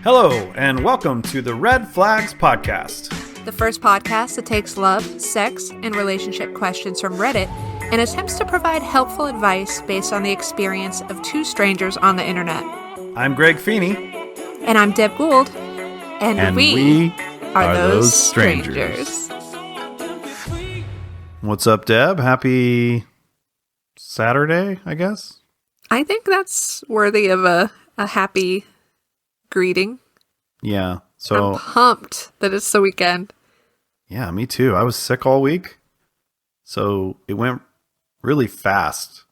Hello, and welcome to the Red Flags Podcast. The first podcast that takes love, sex, and relationship questions from Reddit and attempts to provide helpful advice based on the experience of two strangers on the internet. I'm Greg Feeney. And I'm Deb Gould. And we are those strangers. What's up, Deb? Happy Saturday, I guess? I think that's worthy of a happy greeting. Yeah. So I'm pumped that it's the weekend. Yeah, me too. I was sick all week. So it went really fast,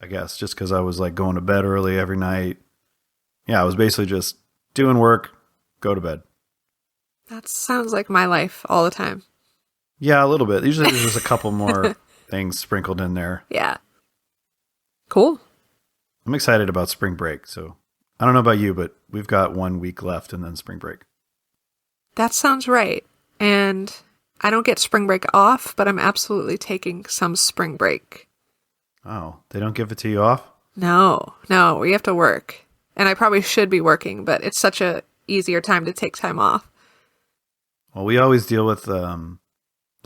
I guess, just because I was like going to bed early every night. Yeah, I was basically just doing work, go to bed. That sounds like my life all the time. Yeah, a little bit. Usually there's just a couple more things sprinkled in there. Yeah. Cool. I'm excited about spring break. So I don't know about you, but we've got 1 week left and then spring break. That sounds right. And I don't get spring break off, but I'm absolutely taking some spring break. Oh, they don't give it to you off? No, we have to work. And I probably should be working, but it's such a easier time to take time off. Well, we always deal with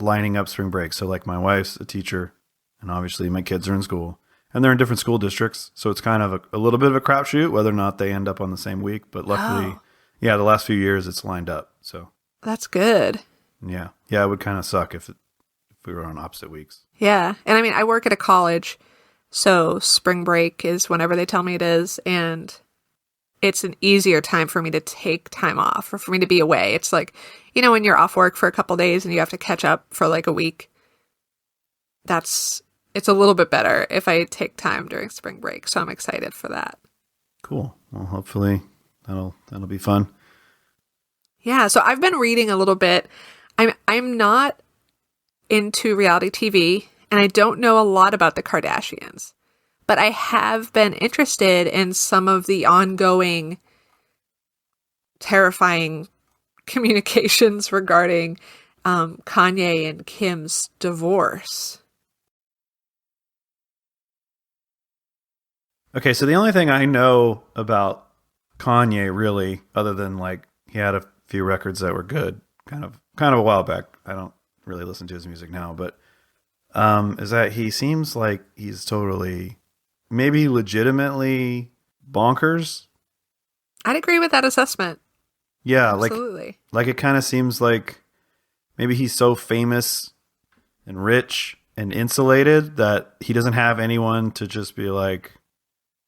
lining up spring break. So like my wife's a teacher, and obviously my kids are in school, and they're in different school districts. So it's kind of a little bit of a crapshoot whether or not they end up on the same week. But luckily, the last few years it's lined up. So that's good. Yeah, it would kind of suck if we were on opposite weeks. Yeah, and I mean, I work at a college, so spring break is whenever they tell me it is, and it's an easier time for me to take time off or for me to be away. It's like, you know, when you're off work for a couple days and you have to catch up for like a week, it's a little bit better if I take time during spring break. So I'm excited for that. Cool. Well, hopefully that'll be fun. Yeah. So I've been reading a little bit. I'm not into reality TV and I don't know a lot about the Kardashians, but I have been interested in some of the ongoing terrifying communications regarding Kanye and Kim's divorce. Okay, so the only thing I know about Kanye really, other than like he had a few records that were good, kind of a while back. I don't really listen to his music now, but is that he seems like he's totally, maybe legitimately bonkers. I'd agree with that assessment. Yeah, absolutely. Like it kind of seems like maybe he's so famous and rich and insulated that he doesn't have anyone to just be like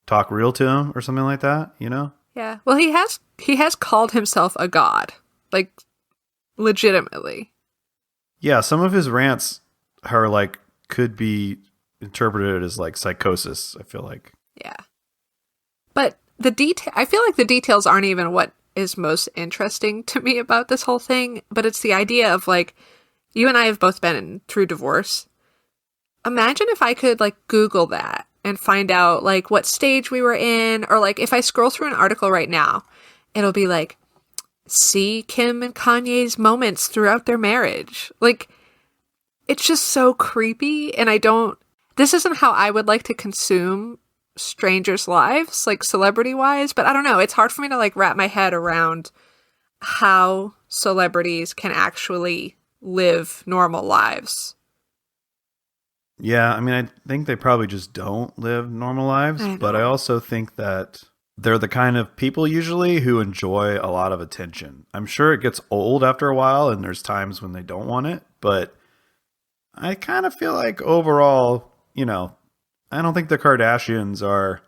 talk real to him or something like that, you know? Yeah. Well, he has called himself a god, like legitimately. Yeah, some of his rants are like could be interpreted as like psychosis, I feel like. Yeah. But I feel like the details aren't even what is most interesting to me about this whole thing, but it's the idea of like, you and I have both been through divorce. Imagine if I could like Google that and find out like what stage we were in, or like if I scroll through an article right now, it'll be like, see Kim and Kanye's moments throughout their marriage. Like, it's just so creepy, and this isn't how I would like to consume strangers' lives, like celebrity-wise, but I don't know, it's hard for me to like wrap my head around how celebrities can actually live normal lives. Yeah, I mean, I think they probably just don't live normal lives, but I also think that they're the kind of people usually who enjoy a lot of attention. I'm sure it gets old after a while and there's times when they don't want it, but I kind of feel like overall, you know, I don't think the Kardashians are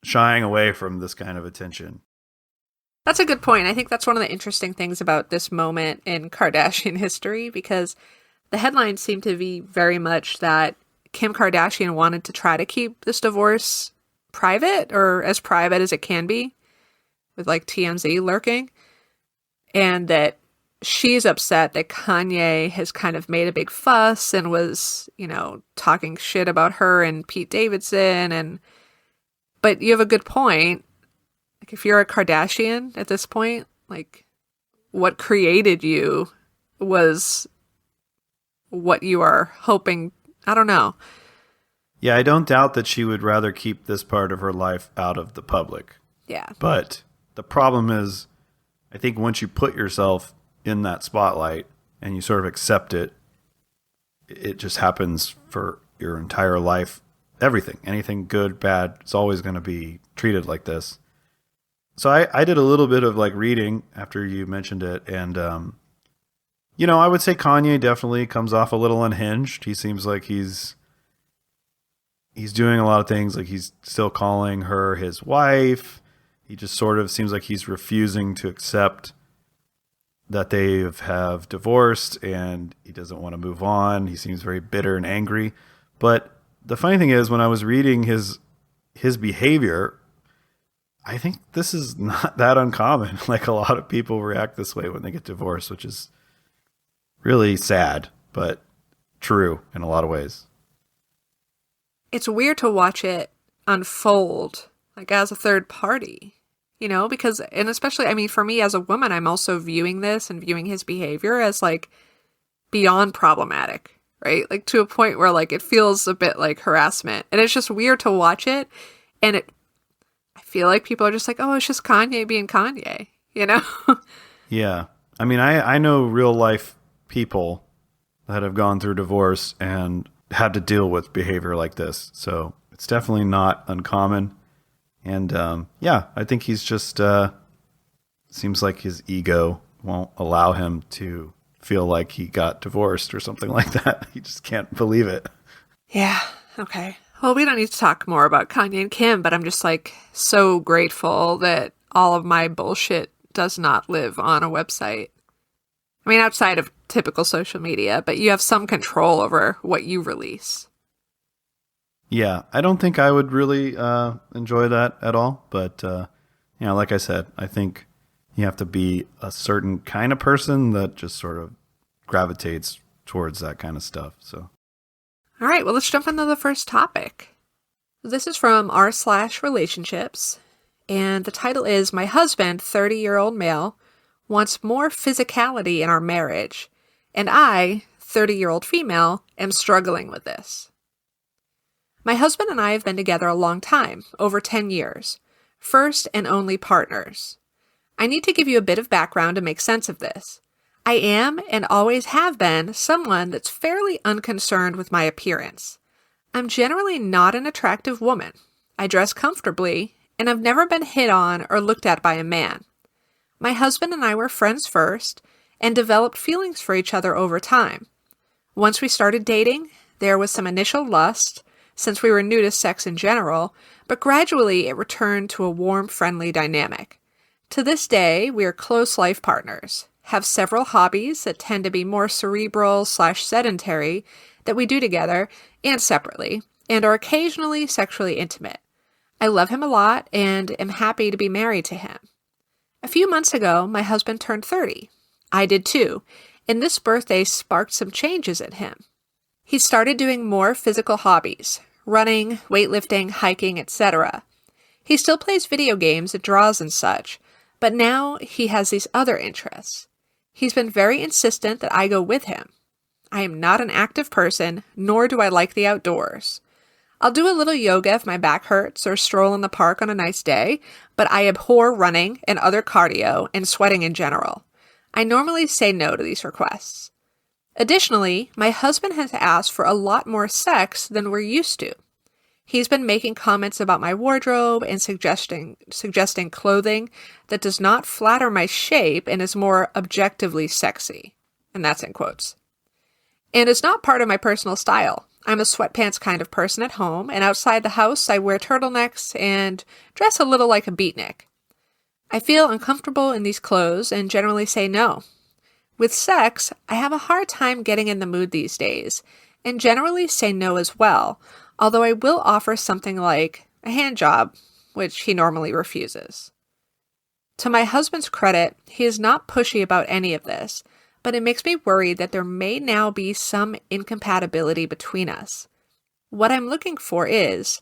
shying away from this kind of attention. That's a good point. I think that's one of the interesting things about this moment in Kardashian history, because the headlines seem to be very much that Kim Kardashian wanted to try to keep this divorce private, or as private as it can be, with like TMZ lurking, and that she's upset that Kanye has kind of made a big fuss and was, you know, talking shit about her and Pete Davidson. But you have a good point. Like, if you're a Kardashian at this point, like, what created you was what you are hoping. I don't know. Yeah, I don't doubt that she would rather keep this part of her life out of the public. Yeah. But the problem is, I think once you put yourself in that spotlight and you sort of accept it, it just happens for your entire life. Everything, anything good, bad, it's always going to be treated like this. So I did a little bit of like reading after you mentioned it. And, I would say Kanye definitely comes off a little unhinged. He seems like he's doing a lot of things. Like he's still calling her his wife. He just sort of seems like he's refusing to accept that they have divorced and he doesn't want to move on. He seems very bitter and angry. But the funny thing is, when I was reading his behavior, I think this is not that uncommon. Like a lot of people react this way when they get divorced, which is really sad, but true in a lot of ways. It's weird to watch it unfold, like as a third party, because, and especially, I mean, for me as a woman, I'm also viewing this and viewing his behavior as like beyond problematic, right? Like to a point where like it feels a bit like harassment, and it's just weird to watch it. And I feel like people are just like, oh, it's just Kanye being Kanye, Yeah. I mean, I know real life people that have gone through divorce and had to deal with behavior like this. So it's definitely not uncommon. And I think he's just, seems like his ego won't allow him to feel like he got divorced or something like that. He just can't believe it. Yeah. Okay. Well, we don't need to talk more about Kanye and Kim, but I'm just like so grateful that all of my bullshit does not live on a website. I mean, outside of typical social media, but you have some control over what you release. Yeah, I don't think I would really enjoy that at all. But, like I said, I think you have to be a certain kind of person that just sort of gravitates towards that kind of stuff. So, all right, well, let's jump into the first topic. This is from r/relationships, and the title is My Husband, 30-year-old male, wants more physicality in our marriage, and I, 30-year-old female, am struggling with this. My husband and I have been together a long time, over 10 years, first and only partners. I need to give you a bit of background to make sense of this. I am, and always have been, someone that's fairly unconcerned with my appearance. I'm generally not an attractive woman. I dress comfortably, and I've never been hit on or looked at by a man. My husband and I were friends first, and developed feelings for each other over time. Once we started dating, there was some initial lust, since we were new to sex in general, but gradually it returned to a warm, friendly dynamic. To this day, we are close life partners, have several hobbies that tend to be more cerebral/sedentary that we do together and separately, and are occasionally sexually intimate. I love him a lot and am happy to be married to him. A few months ago, my husband turned 30. I did too, and this birthday sparked some changes in him. He started doing more physical hobbies, running, weightlifting, hiking, etc. He still plays video games and draws and such, but now he has these other interests. He's been very insistent that I go with him. I am not an active person, nor do I like the outdoors. I'll do a little yoga if my back hurts or stroll in the park on a nice day, but I abhor running and other cardio and sweating in general. I normally say no to these requests. Additionally, my husband has asked for a lot more sex than we're used to. He's been making comments about my wardrobe and suggesting clothing that does not flatter my shape and is more objectively sexy. And that's in quotes. And it's not part of my personal style. I'm a sweatpants kind of person at home, and outside the house I wear turtlenecks and dress a little like a beatnik. I feel uncomfortable in these clothes and generally say no. With sex, I have a hard time getting in the mood these days, and generally say no as well, although I will offer something like a hand job, which he normally refuses. To my husband's credit, he is not pushy about any of this, but it makes me worried that there may now be some incompatibility between us. What I'm looking for is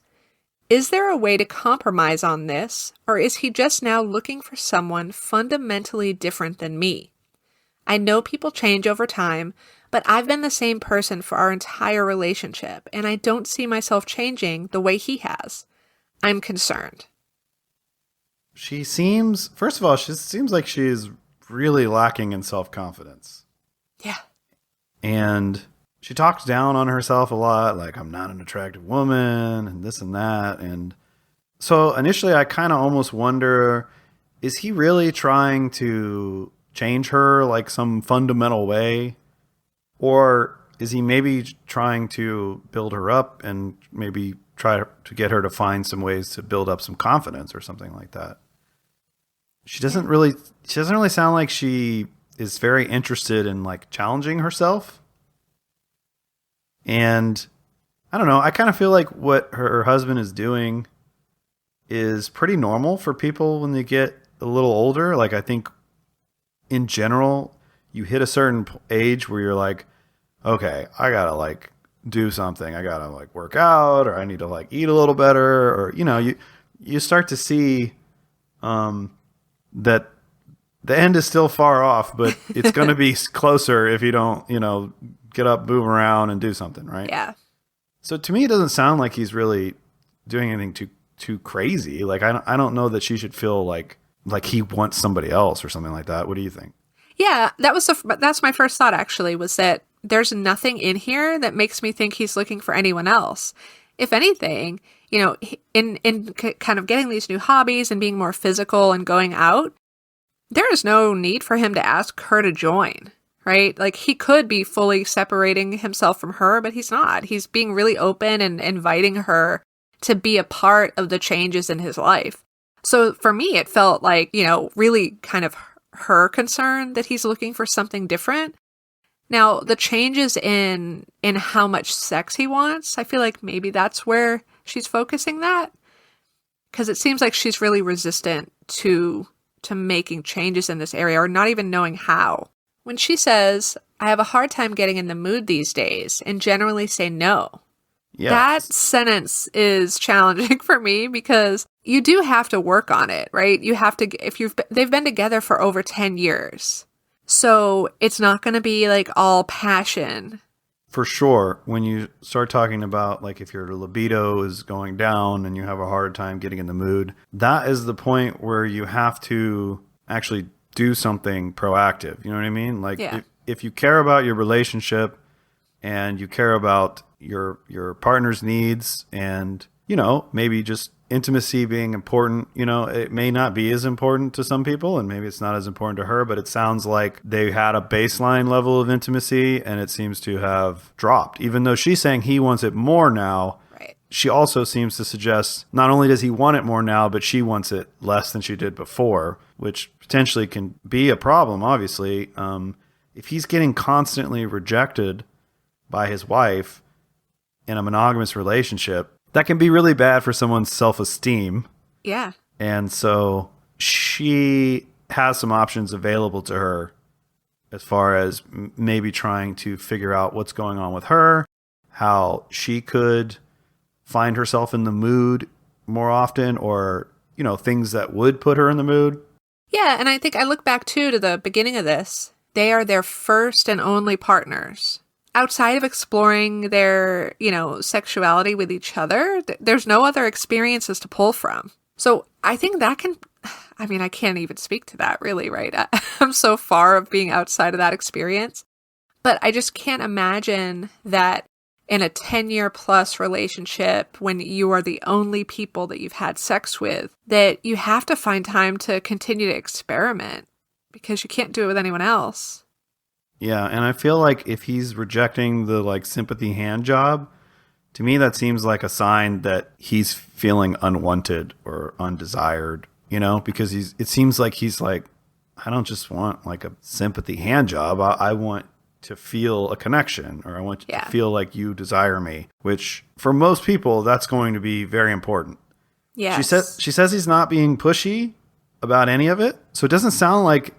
there a way to compromise on this, or is he just now looking for someone fundamentally different than me? I know people change over time, but I've been the same person for our entire relationship, and I don't see myself changing the way he has. I'm concerned. She seems, first of all, she seems like she's really lacking in self-confidence. Yeah. And she talks down on herself a lot, like, I'm not an attractive woman and this and that. And so initially I kind of almost wonder, is he really trying to change her like some fundamental way? Or is he maybe trying to build her up and maybe try to get her to find some ways to build up some confidence or something like that? She doesn't really sound like she is very interested in like challenging herself. And I don't know, I kind of feel like what her husband is doing is pretty normal for people when they get a little older. Like I think in general, you hit a certain age where you're like, okay, I gotta like do something. I gotta like work out, or I need to like eat a little better, or you start to see that the end is still far off, but it's going to be closer if you don't, get up, move around, and do something, right? Yeah. So to me, it doesn't sound like he's really doing anything too crazy. Like I don't know that she should feel like he wants somebody else or something like that. What do you think? Yeah, that's my first thought actually, was that there's nothing in here that makes me think he's looking for anyone else. If anything, in kind of getting these new hobbies and being more physical and going out, there is no need for him to ask her to join, right? Like he could be fully separating himself from her, but he's not. He's being really open and inviting her to be a part of the changes in his life. So for me, it felt like, really kind of her concern that he's looking for something different. Now, the changes in how much sex he wants, I feel like maybe that's where she's focusing that. Because it seems like she's really resistant to making changes in this area, or not even knowing how. When she says, I have a hard time getting in the mood these days and generally say no. Yeah. That sentence is challenging for me because you do have to work on it, right? You have to, they've been together for over 10 years. So it's not going to be like all passion. For sure. When you start talking about like if your libido is going down and you have a hard time getting in the mood, that is the point where you have to actually do something proactive. You know what I mean? Like if you care about your relationship and you care about your partner's needs and, maybe just intimacy being important, it may not be as important to some people and maybe it's not as important to her, but it sounds like they had a baseline level of intimacy and it seems to have dropped. Even though she's saying he wants it more now, right. She also seems to suggest not only does he want it more now, but she wants it less than she did before, which potentially can be a problem, obviously. If he's getting constantly rejected by his wife in a monogamous relationship, that can be really bad for someone's self-esteem. Yeah. And so she has some options available to her as far as maybe trying to figure out what's going on with her, how she could find herself in the mood more often, or, things that would put her in the mood. Yeah, and I think I look back too to the beginning of this. They are their first and only partners. Outside of exploring their, sexuality with each other, there's no other experiences to pull from. So I think that I can't even speak to that really, right? I'm so far of being outside of that experience. But I just can't imagine that in a 10-year plus relationship, when you are the only people that you've had sex with, that you have to find time to continue to experiment because you can't do it with anyone else. Yeah, and I feel like if he's rejecting the like sympathy hand job, to me that seems like a sign that he's feeling unwanted or undesired, because it seems like he's like, I don't just want like a sympathy hand job. I want to feel a connection, or I want to feel like you desire me, which for most people that's going to be very important. Yeah. She says he's not being pushy about any of it. So it doesn't sound like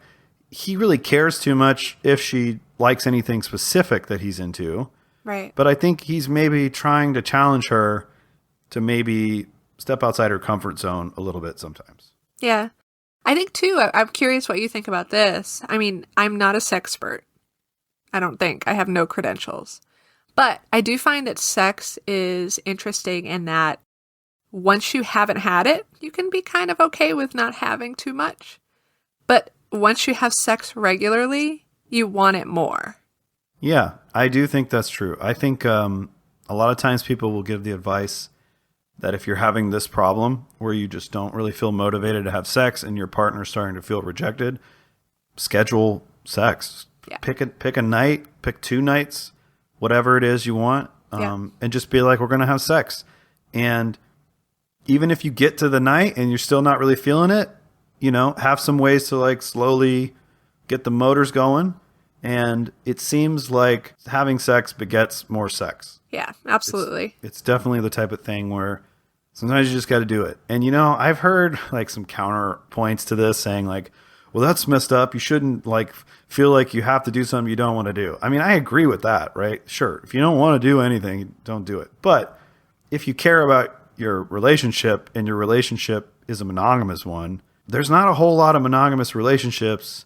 he really cares too much if she likes anything specific that he's into. Right. But I think he's maybe trying to challenge her to maybe step outside her comfort zone a little bit sometimes. Yeah. I think too, I'm curious what you think about this. I mean, I'm not a sexpert. I don't think. I have no credentials. But I do find that sex is interesting in that once you haven't had it, you can be kind of okay with not having too much. But once you have sex regularly, you want it more. Yeah, I do think that's true. I think a lot of times people will give the advice that if you're having this problem where you just don't really feel motivated to have sex and your partner's starting to feel rejected, schedule sex. Yeah. Pick a night, pick 2 nights, whatever it is you want, and just be like, we're going to have sex. And even if you get to the night and you're still not really feeling it, have some ways to like slowly get the motors going. And it seems like having sex begets more sex. Yeah, absolutely. It's definitely the type of thing where sometimes you just got to do it. And, I've heard like some counterpoints to this saying like, well, that's messed up. You shouldn't like feel like you have to do something you don't want to do. I mean, I agree with that, right? Sure. If you don't want to do anything, don't do it. But if you care about your relationship and your relationship is a monogamous one, there's not a whole lot of monogamous relationships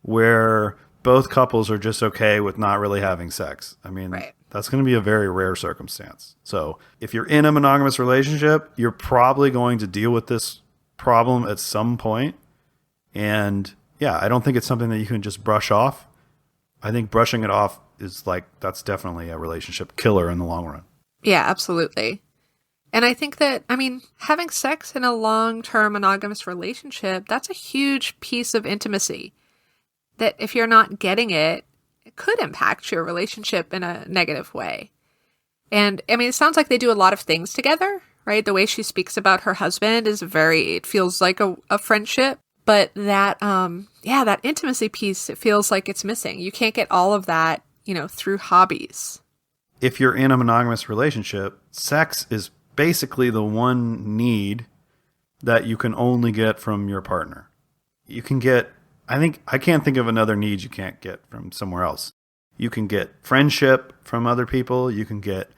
where both couples are just okay with not really having sex. I mean, That's going to be a very rare circumstance. So if you're in a monogamous relationship, you're probably going to deal with this problem at some point. And yeah, I don't think it's something that you can just brush off. I think brushing it off is that's definitely a relationship killer in the long run. Yeah, absolutely. And I think that, having sex in a long-term monogamous relationship, that's a huge piece of intimacy. That if you're not getting it, it could impact your relationship in a negative way. And it sounds like they do a lot of things together, right? The way she speaks about her husband it feels like a friendship. But that, that intimacy piece, it feels like it's missing. You can't get all of that, through hobbies. If you're in a monogamous relationship, sex is basically the one need that you can only get from your partner. You can get, I can't think of another need you can't get from somewhere else. You can get friendship from other people. You can get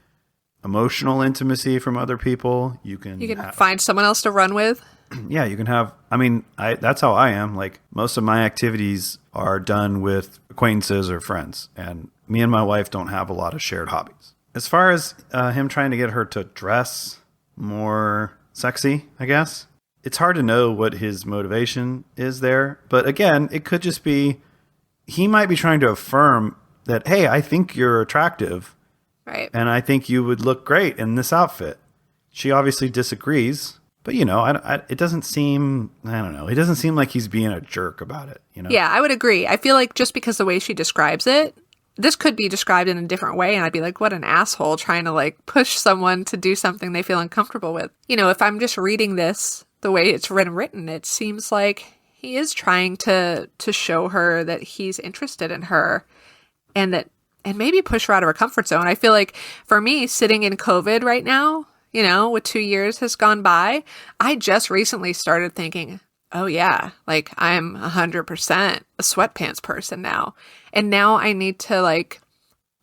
emotional intimacy from other people. You can find someone else to run with. Yeah, you can have, that's how I am. Like most of my activities are done with acquaintances or friends. And me and my wife don't have a lot of shared hobbies. As far as him trying to get her to dress more sexy, I guess, it's hard to know what his motivation is there. But again, it could just be, he might be trying to affirm that, hey, I think you're attractive. Right. And I think you would look great in this outfit. She obviously disagrees. But, it doesn't seem, I don't know. It doesn't seem like he's being a jerk about it, Yeah, I would agree. I feel like just because the way she describes it, this could be described in a different way. And I'd be like, what an asshole trying to push someone to do something they feel uncomfortable with. If I'm just reading this the way it's written, it seems like he is trying to show her that he's interested in her and maybe push her out of her comfort zone. I feel like for me, sitting in COVID right now, with 2 years has gone by, I just recently started thinking, oh yeah, I'm 100% a sweatpants person now. And now I need to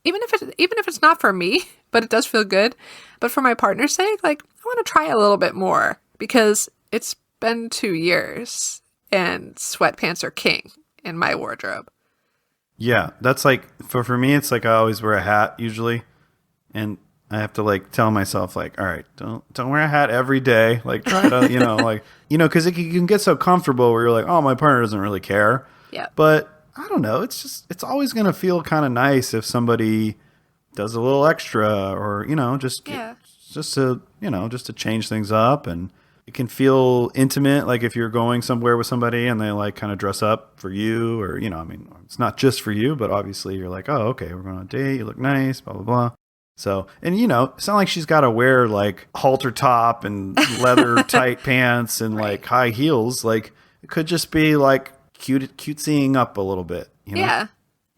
even if it's not for me, but it does feel good, but for my partner's sake, I want to try a little bit more because it's been 2 years and sweatpants are king in my wardrobe. Yeah, that's for me, it's I always wear a hat usually. And I have to tell myself all right, don't wear a hat every day. Try to, because you can get so comfortable where you're like, oh, my partner doesn't really care. Yeah. But I don't know. It's always going to feel kind of nice if somebody does a little extra or, just to change things up. And it can feel intimate. If you're going somewhere with somebody and they kind of dress up for you or, it's not just for you, but obviously you're like, oh, okay, we're going on a date. You look nice, blah, blah, blah. So, and it's not like she's got to wear halter top and leather tight pants and high heels. It could just be cutesying up a little bit. Yeah.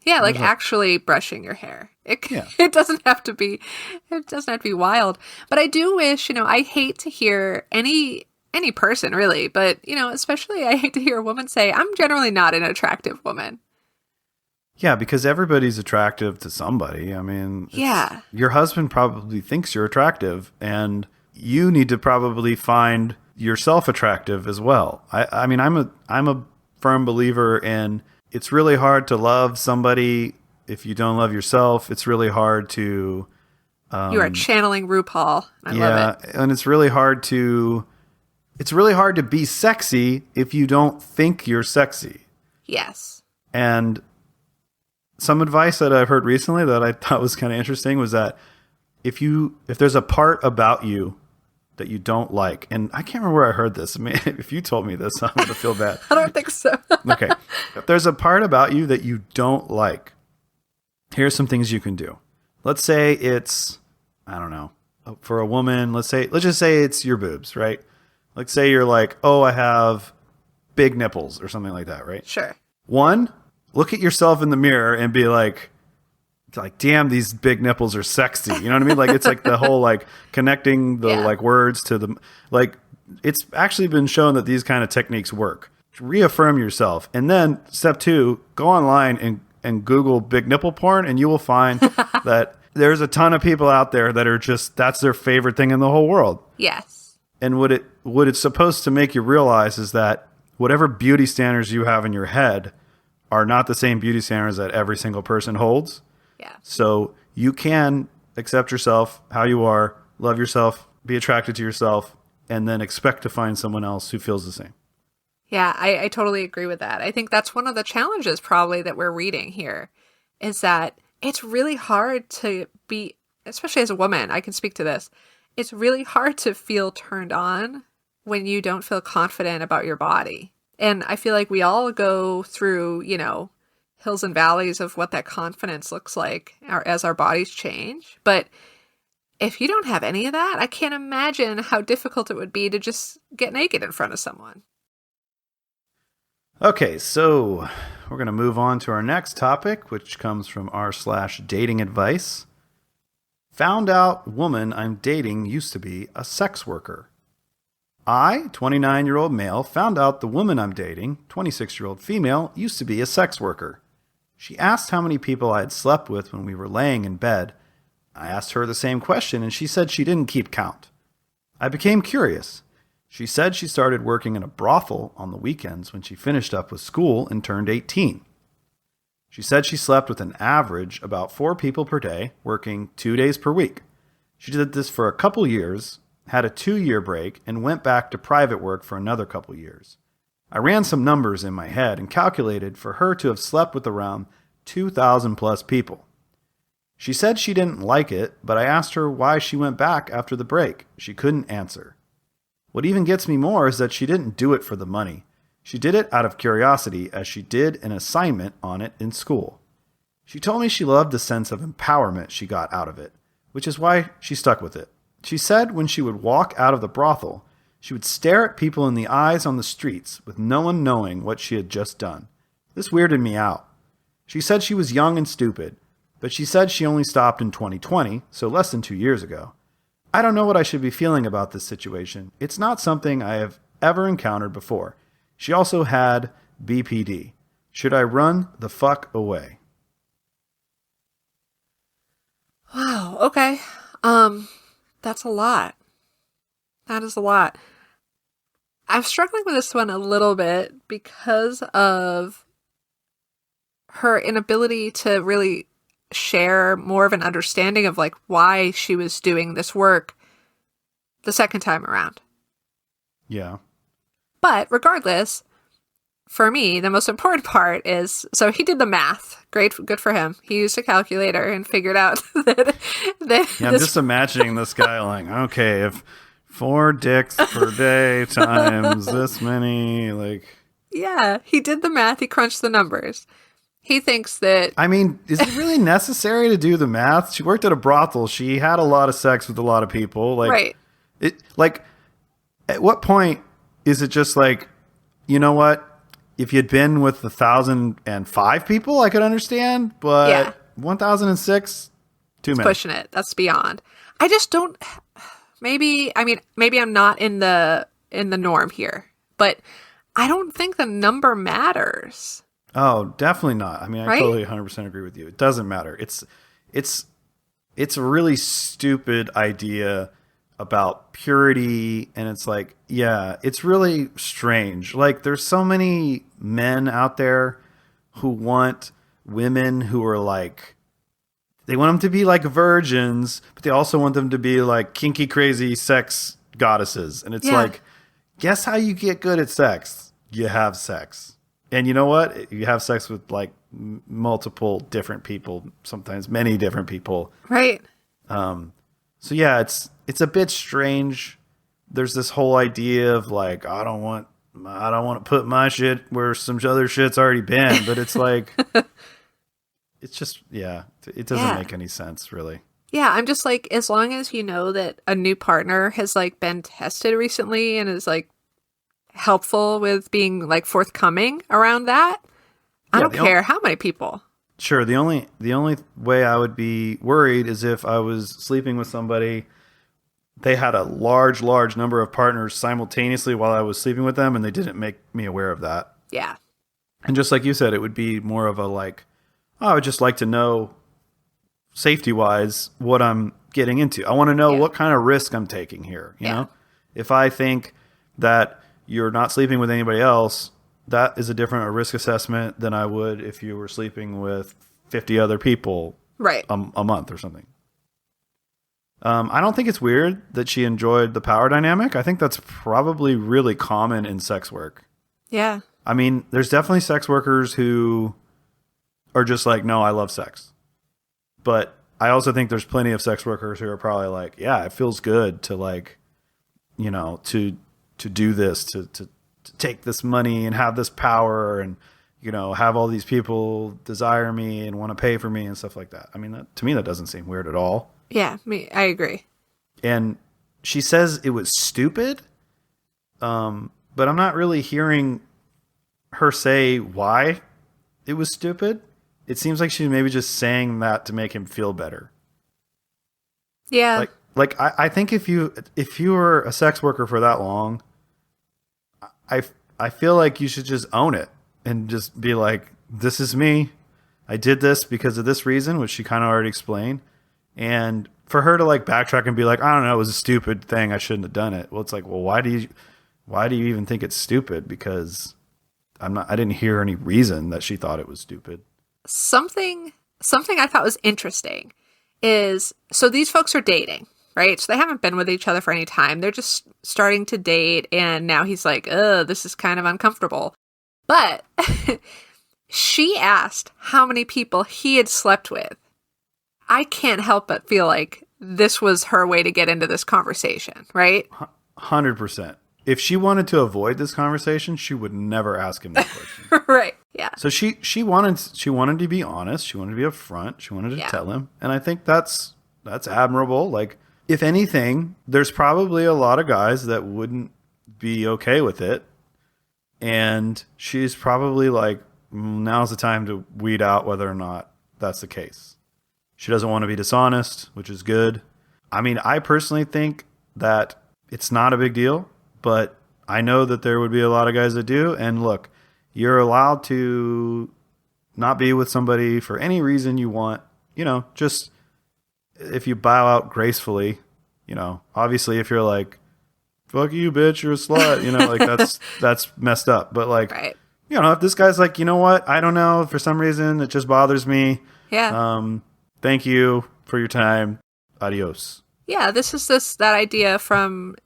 Yeah. Actually brushing your hair. It doesn't have to be wild, but I do wish, I hate to hear any person really, but especially I hate to hear a woman say, I'm generally not an attractive woman. Yeah, because everybody's attractive to somebody. Yeah. Your husband probably thinks you're attractive, and you need to probably find yourself attractive as well. I'm a firm believer in it's really hard to love somebody if you don't love yourself. It's really hard to You are channeling RuPaul. I love it. And it's really hard to be sexy if you don't think you're sexy. Yes. And some advice that I've heard recently that I thought was kind of interesting was that if there's a part about you that you don't like, and I can't remember where I heard this. I mean, if you told me this, I'm going to feel bad. I don't think so. Okay. If there's a part about you that you don't like, here's some things you can do. Let's say it's, I don't know, for a woman, let's just say it's your boobs, right? Let's say you're like, oh, I have big nipples or something like that, right? Sure. One, look at yourself in the mirror and be like, damn, these big nipples are sexy. You know what I mean? Like, it's like the whole, like, connecting the like words to the, like, it's actually been shown that these kind of techniques work. Reaffirm yourself. And then step 2, go online and Google big nipple porn, and you will find that there's a ton of people out there that are just, that's their favorite thing in the whole world. Yes. And what it's supposed to make you realize is that whatever beauty standards you have in your head are not the same beauty standards that every single person holds. Yeah. So you can accept yourself how you are, love yourself, be attracted to yourself, and then expect to find someone else who feels the same. Yeah, I totally agree with that. I think that's one of the challenges probably that we're reading here is that it's really hard to be, especially as a woman, I can speak to this. It's really hard to feel turned on when you don't feel confident about your body. And I feel like we all go through, hills and valleys of what that confidence looks like as our bodies change. But if you don't have any of that, I can't imagine how difficult it would be to just get naked in front of someone. Okay, so we're going to move on to our next topic, which comes from r/dating advice. Found out woman I'm dating used to be a sex worker. I, 29-year-old male, found out the woman I'm dating, 26-year-old female, used to be a sex worker. She asked how many people I had slept with when we were laying in bed. I asked her the same question, and she said she didn't keep count. I became curious. She said she started working in a brothel on the weekends when she finished up with school and turned 18. She said she slept with an average about 4 people per day, working 2 days per week. She did this for a couple years, had a 2-year break, and went back to private work for another couple years. I ran some numbers in my head and calculated for her to have slept with around 2,000 plus people. She said she didn't like it, but I asked her why she went back after the break. She couldn't answer. What even gets me more is that she didn't do it for the money. She did it out of curiosity as she did an assignment on it in school. She told me she loved the sense of empowerment she got out of it, which is why she stuck with it. She said when she would walk out of the brothel, she would stare at people in the eyes on the streets with no one knowing what she had just done. This weirded me out. She said she was young and stupid, but she said she only stopped in 2020, so less than 2 years ago. I don't know what I should be feeling about this situation. It's not something I have ever encountered before. She also had BPD. Should I run the fuck away? Wow, okay. That's a lot. That is a lot. I'm struggling with this one a little bit because of her inability to really share more of an understanding of like why she was doing this work the second time around. Yeah. But regardless, for me, the most important part is, so he did the math. Great, good for him. He used a calculator and figured out that yeah, I'm just imagining this guy like, okay, if 4 dicks per day times this many, like... Yeah, he did the math. He crunched the numbers. He thinks that... I mean, is it really necessary to do the math? She worked at a brothel. She had a lot of sex with a lot of people. Like, right. Like, at what point is it just like, you know what? If you'd been with 1,005 people, I could understand. But 1,006, too many. Pushing it. That's beyond. I just don't... Maybe I'm not in the norm here. But I don't think the number matters. Oh, definitely not. I mean, I totally 100% agree with you. It doesn't matter. It's a really stupid idea about purity, and it's like, yeah, it's really strange. Like, there's so many men out there who want women who are like, they want them to be like virgins, but they also want them to be like kinky, crazy sex goddesses. And it's like, guess how you get good at sex? You have sex. And you know what? You have sex with like multiple different people, sometimes many different people. Right. So yeah, it's a bit strange. There's this whole idea of like, I don't want to put my shit where some other shit's already been, but it's like, it's just, it doesn't make any sense really. Yeah, I'm just like, as long as you know that a new partner has like been tested recently and is like helpful with being like forthcoming around that, I don't care how many people. Sure. The only way I would be worried is if I was sleeping with somebody, they had a large number of partners simultaneously while I was sleeping with them, and they didn't make me aware of that. Yeah. And just like you said, it would be more of a like, oh, I would just like to know safety-wise what I'm getting into. I want to know what kind of risk I'm taking here. You know, if I think that you're not sleeping with anybody else, that is a different risk assessment than I would if you were sleeping with 50 other people a month or something. I don't think it's weird that she enjoyed the power dynamic. I think that's probably really common in sex work. Yeah. I mean, there's definitely sex workers who are just like, no, I love sex. But I also think there's plenty of sex workers who are probably like, yeah, it feels good to like, you know, to do this, to take this money and have this power and, you know, have all these people desire me and want to pay for me and stuff like that. I mean, to me, that doesn't seem weird at all. Yeah, I agree. And she says it was stupid, but I'm not really hearing her say why it was stupid. It seems like she's maybe just saying that to make him feel better. Yeah. Like I think if you were a sex worker for that long, I feel like you should just own it and just be like, this is me. I did this because of this reason, which she kind of already explained. And for her to like backtrack and be like, I don't know, it was a stupid thing, I shouldn't have done it. Well, it's like, well, why do you even think it's stupid? Because I didn't hear any reason that she thought it was stupid. Something I thought was interesting is, so these folks are dating, right? So they haven't been with each other for any time. They're just starting to date. And now he's like, this is kind of uncomfortable. But she asked how many people he had slept with. I can't help but feel like this was her way to get into this conversation, right? 100%. If she wanted to avoid this conversation, she would never ask him that question. Right. Yeah. So she wanted to be honest. She wanted to be upfront. She wanted to tell him. And I think that's admirable. Like, if anything, there's probably a lot of guys that wouldn't be okay with it. And she's probably like, now's the time to weed out whether or not that's the case. She doesn't want to be dishonest, which is good. I mean, I personally think that it's not a big deal, but I know that there would be a lot of guys that do. And look, you're allowed to not be with somebody for any reason you want, you know, just if you bow out gracefully, you know, obviously if you're like, fuck you, bitch, you're a slut, you know, like that's messed up. But like, you know, if this guy's like, you know what, I don't know, for some reason it just bothers me. Yeah. Thank you for your time. Adios. Yeah, this is that idea from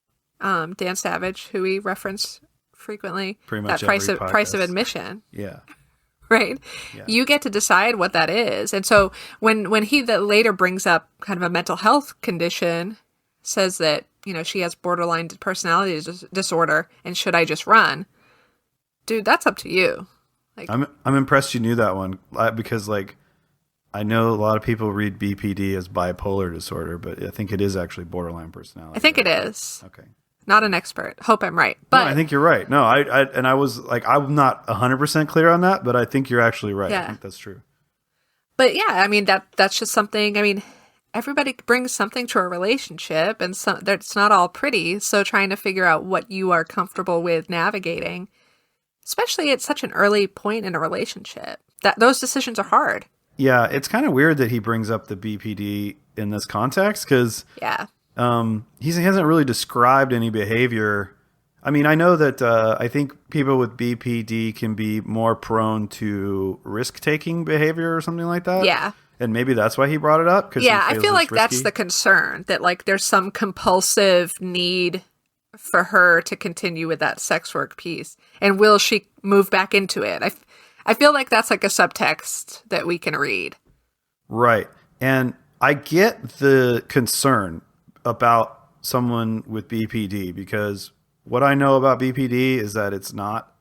Dan Savage, who we reference frequently. Pretty much that price of admission. Yeah. Right? Yeah. You get to decide what that is. And so when he that later brings up kind of a mental health condition, says that, you know, she has borderline personality disorder and should I just run? Dude, that's up to you. Like, I'm impressed you knew that one because like I know a lot of people read BPD as bipolar disorder, but I think it is actually borderline personality. I think it is. Okay. Not an expert. Hope I'm right. But no, I think you're right. No, I was like, I'm not 100% clear on that, but I think you're actually right. Yeah. I think that's true. But yeah, I mean, that's just something, I mean, everybody brings something to a relationship and it's not all pretty. So trying to figure out what you are comfortable with navigating, especially at such an early point in a relationship, that those decisions are hard. Yeah, it's kind of weird that he brings up the BPD in this context because he hasn't really described any behavior. I mean, I know that I think people with BPD can be more prone to risk-taking behavior or something like that. Yeah. And maybe that's why he brought it up. Yeah, I feel like that's the concern, that like there's some compulsive need for her to continue with that sex work piece. And will she move back into it? I feel like that's like a subtext that we can read. Right. And I get the concern about someone with BPD, because what I know about BPD is that it's not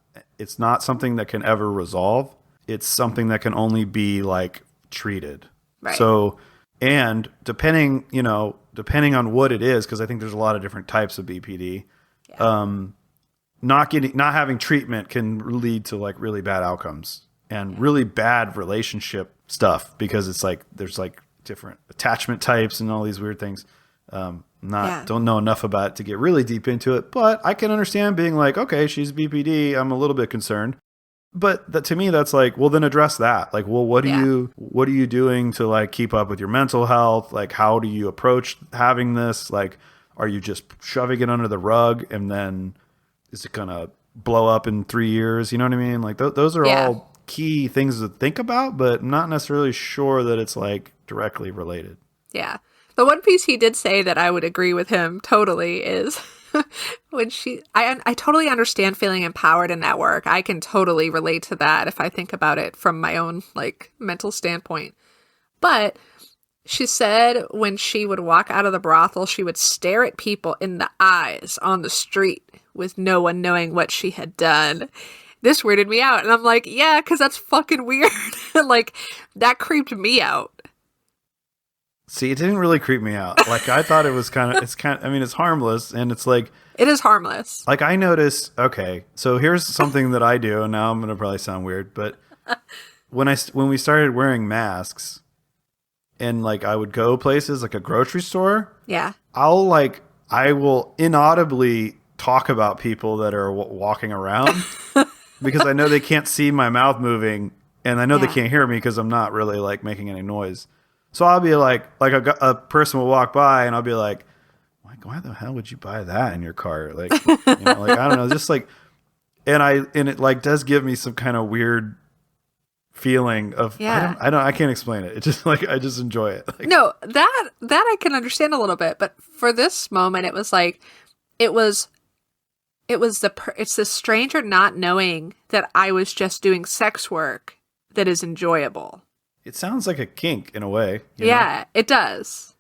something that can ever resolve. It's something that can only be like treated. Right. So, and depending on what it is, because I think there's a lot of different types of BPD, not having treatment can lead to like really bad outcomes and really bad relationship stuff, because it's like there's like different attachment types and all these weird things. Don't know enough about it to get really deep into it, but I can understand being like, okay, she's BPD, I'm a little bit concerned. But to me, that's like, well, then address that. Like, well, what are you doing to like keep up with your mental health? Like, how do you approach having this? Like, are you just shoving it under the rug and then is it gonna blow up in 3 years? You know what I mean? Like, those are all key things to think about, but I'm not necessarily sure that it's like directly related. Yeah. The one piece he did say that I would agree with him totally is when I totally understand feeling empowered in that work. I can totally relate to that if I think about it from my own like mental standpoint. But she said when she would walk out of the brothel, she would stare at people in the eyes on the street with no one knowing what she had done. This weirded me out. And I'm like, yeah, because that's fucking weird. Like, that creeped me out. See, it didn't really creep me out. Like, I thought it's harmless, and it's like... It is harmless. Like, I noticed, okay, so here's something that I do, and now I'm going to probably sound weird, but when we started wearing masks, and, like, I would go places, like a grocery store... Yeah. I will inaudibly talk about people that are walking around, because I know they can't see my mouth moving, and I know they can't hear me because I'm not really, like, making any noise. So I'll be like a person will walk by and I'll be like, why the hell would you buy that in your car? Like, like, I don't know, just like, and it like does give me some kind of weird feeling of, I can't explain it. It's just like, I just enjoy it. Like, no, that I can understand a little bit, but for this moment, it was like, it's the stranger not knowing that I was just doing sex work that is enjoyable. It sounds like a kink in a way. Yeah, it does.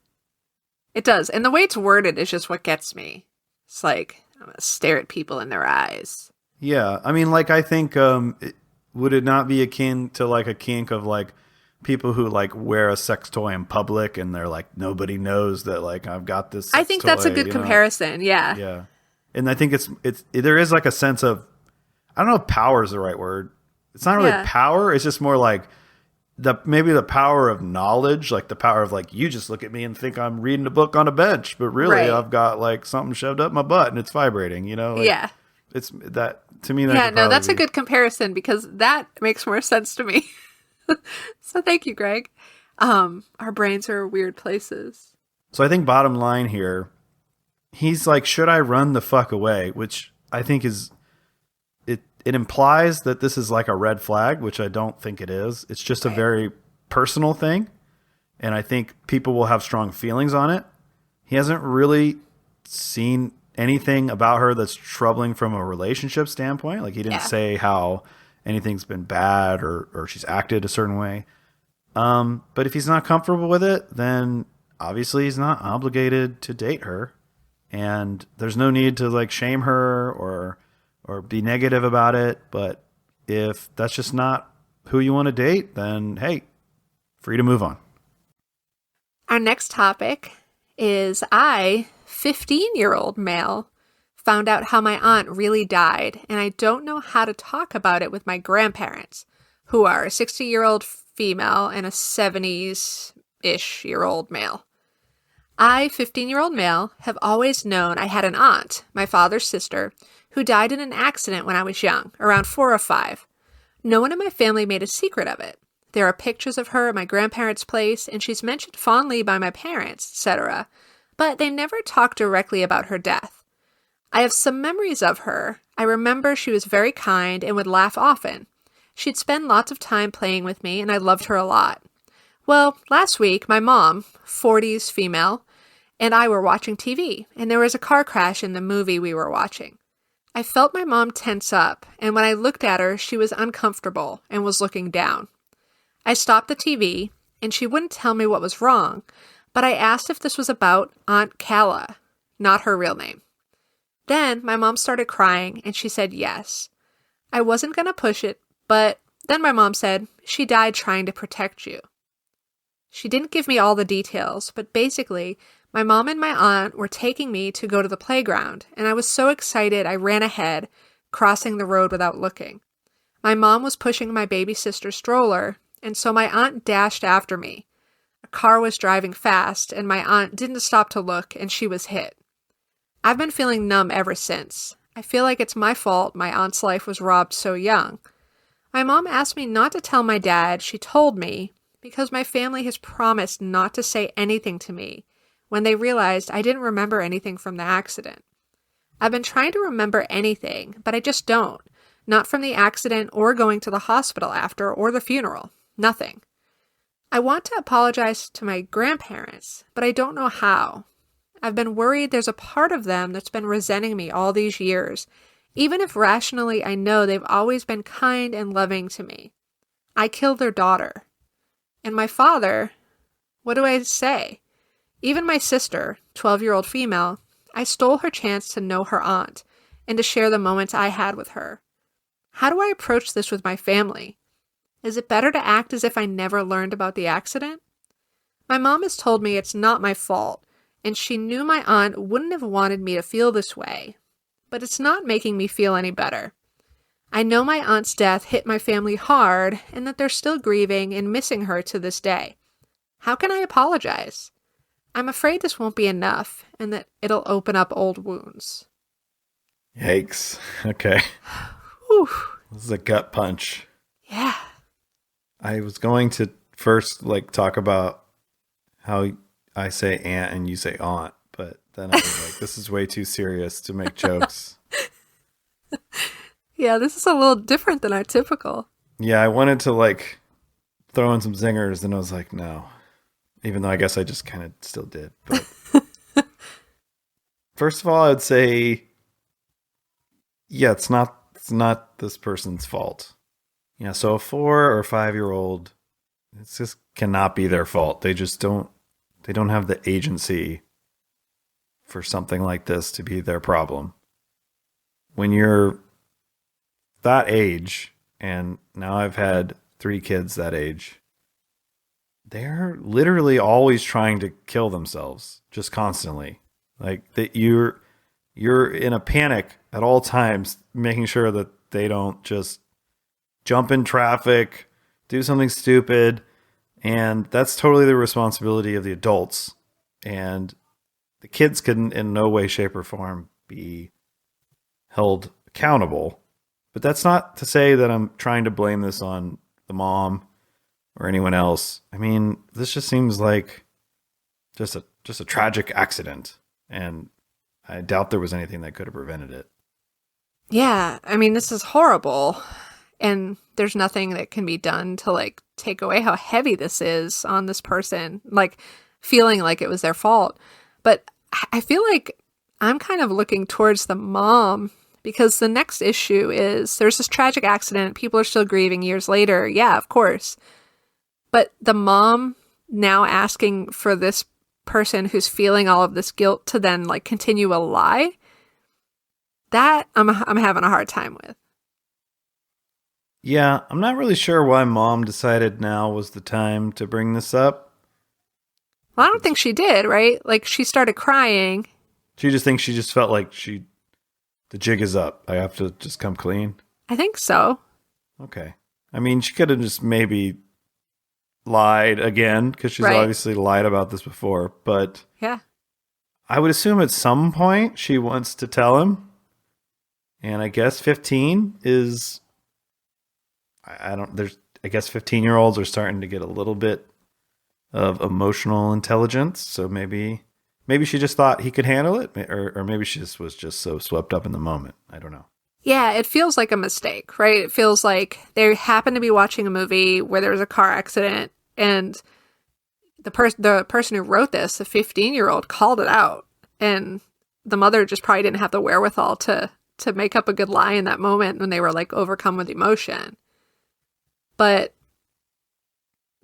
It does. And the way it's worded is just what gets me. It's like, I'm going to stare at people in their eyes. Yeah. I mean, like, I think, would it not be akin to like a kink of like people who like wear a sex toy in public and they're like, nobody knows that like I've got this sex I think that's a good comparison. Yeah. Yeah. And I think there is like a sense of, I don't know if power is the right word. It's not really power. It's just more like, maybe the power of knowledge, like the power of like, you just look at me and think I'm reading a book on a bench, but really I've got like something shoved up my butt and it's vibrating, Like, yeah. It's that to me. That yeah, no, that's a good comparison because that makes more sense to me. So thank you, Greg. Our brains are weird places. So I think bottom line here, he's like, should I run the fuck away? Which I think is, it implies that this is like a red flag, which I don't think it is. It's just a very personal thing. And I think people will have strong feelings on it. He hasn't really seen anything about her that's troubling from a relationship standpoint. Like, he didn't say how anything's been bad or she's acted a certain way. But if he's not comfortable with it, then obviously he's not obligated to date her. And there's no need to like shame her or be negative about it. But if that's just not who you want to date, then hey, free to move on. Our next topic is 15-year-old male, found out how my aunt really died, and I don't know how to talk about it with my grandparents, who are a 60-year-old female and a 70s-ish year old male. I, 15-year-old male, have always known I had an aunt, my father's sister, who died in an accident when I was young, around 4 or 5. No one in my family made a secret of it. There are pictures of her at my grandparents' place, and she's mentioned fondly by my parents, etc., but they never talked directly about her death. I have some memories of her. I remember she was very kind and would laugh often. She'd spend lots of time playing with me, and I loved her a lot. Well, last week, my mom, 40s female, and I were watching TV, and there was a car crash in the movie we were watching. I felt my mom tense up, and when I looked at her, she was uncomfortable and was looking down. I stopped the TV, and she wouldn't tell me what was wrong, but I asked if this was about Aunt Calla, not her real name. Then my mom started crying, and she said yes. I wasn't going to push it, but then my mom said, she died trying to protect you. She didn't give me all the details, but basically, my mom and my aunt were taking me to go to the playground, and I was so excited I ran ahead, crossing the road without looking. My mom was pushing my baby sister's stroller, and so my aunt dashed after me. A car was driving fast, and my aunt didn't stop to look, and she was hit. I've been feeling numb ever since. I feel like it's my fault my aunt's life was robbed so young. My mom asked me not to tell my dad. She told me, because my family has promised not to say anything to me when they realized I didn't remember anything from the accident. I've been trying to remember anything, but I just don't. Not from the accident or going to the hospital after or the funeral. Nothing. I want to apologize to my grandparents, but I don't know how. I've been worried there's a part of them that's been resenting me all these years, even if rationally I know they've always been kind and loving to me. I killed their daughter. And my father, what do I say? Even my sister, 12-year-old female, I stole her chance to know her aunt and to share the moments I had with her. How do I approach this with my family? Is it better to act as if I never learned about the accident? My mom has told me it's not my fault, and she knew my aunt wouldn't have wanted me to feel this way. But it's not making me feel any better. I know my aunt's death hit my family hard and that they're still grieving and missing her to this day. How can I apologize? I'm afraid this won't be enough and that it'll open up old wounds. Yikes. Okay. Whew. This is a gut punch. Yeah. I was going to first talk about how I say aunt and you say aunt, but then I was like, this is way too serious to make jokes. Yeah, this is a little different than our typical. Yeah, I wanted to throw in some zingers, and I was like, no. Even though I guess I just kind of still did. But first of all, I'd say, yeah, it's not this person's fault. Yeah, so a 4 or 5-year-old, it just cannot be their fault. They don't have the agency for something like this to be their problem. When you're that age, and now I've had 3 kids that age, they're literally always trying to kill themselves, just constantly. That you're in a panic at all times, making sure that they don't just jump in traffic, do something stupid, and that's totally the responsibility of the adults. And the kids can in no way, shape, or form be held accountable. But that's not to say that I'm trying to blame this on the mom or anyone else. I mean, this just seems like just a tragic accident, and I doubt there was anything that could have prevented it. Yeah, I mean, this is horrible, and there's nothing that can be done to take away how heavy this is on this person, feeling like it was their fault. But I feel like I'm kind of looking towards the mom, because the next issue is there's this tragic accident. People are still grieving years later. Yeah, of course. But the mom now asking for this person who's feeling all of this guilt to then continue a lie, that I'm having a hard time with. Yeah, I'm not really sure why mom decided now was the time to bring this up. Well, I don't think she did, right? She started crying. She just felt like the jig is up. I have to just come clean. I think so. Okay. I mean, she could have just maybe lied again, because she's obviously lied about this before. But yeah, I would assume at some point she wants to tell him. And I guess 15 is, I guess 15-year-olds are starting to get a little bit of emotional intelligence. So maybe she just thought he could handle it, or maybe she just was just so swept up in the moment. I don't know. Yeah, it feels like a mistake, right? It feels like they happened to be watching a movie where there was a car accident, and the person who wrote this, the 15-year-old, called it out, and the mother just probably didn't have the wherewithal to make up a good lie in that moment when they were like overcome with emotion. But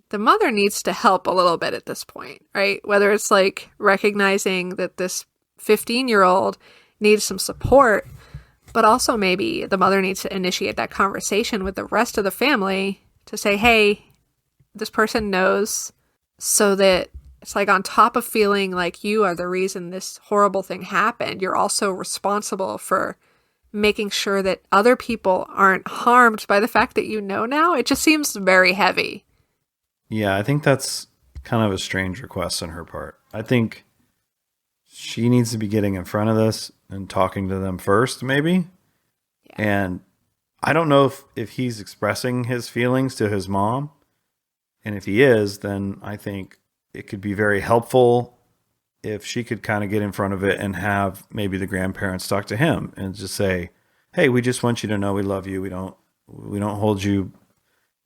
the mother needs to help a little bit at this point, right? Whether it's like recognizing that this 15-year-old needs some support, but also maybe the mother needs to initiate that conversation with the rest of the family to say, hey, this person knows, so that it's like on top of feeling like you are the reason this horrible thing happened, you're also responsible for making sure that other people aren't harmed by the fact that you know now. It just seems very heavy. Yeah, I think that's kind of a strange request on her part. I think she needs to be getting in front of this and talking to them first, maybe. Yeah. And I don't know if he's expressing his feelings to his mom. And if he is, then I think it could be very helpful if she could kind of get in front of it and have maybe the grandparents talk to him and just say, hey, we just want you to know we love you. We don't hold you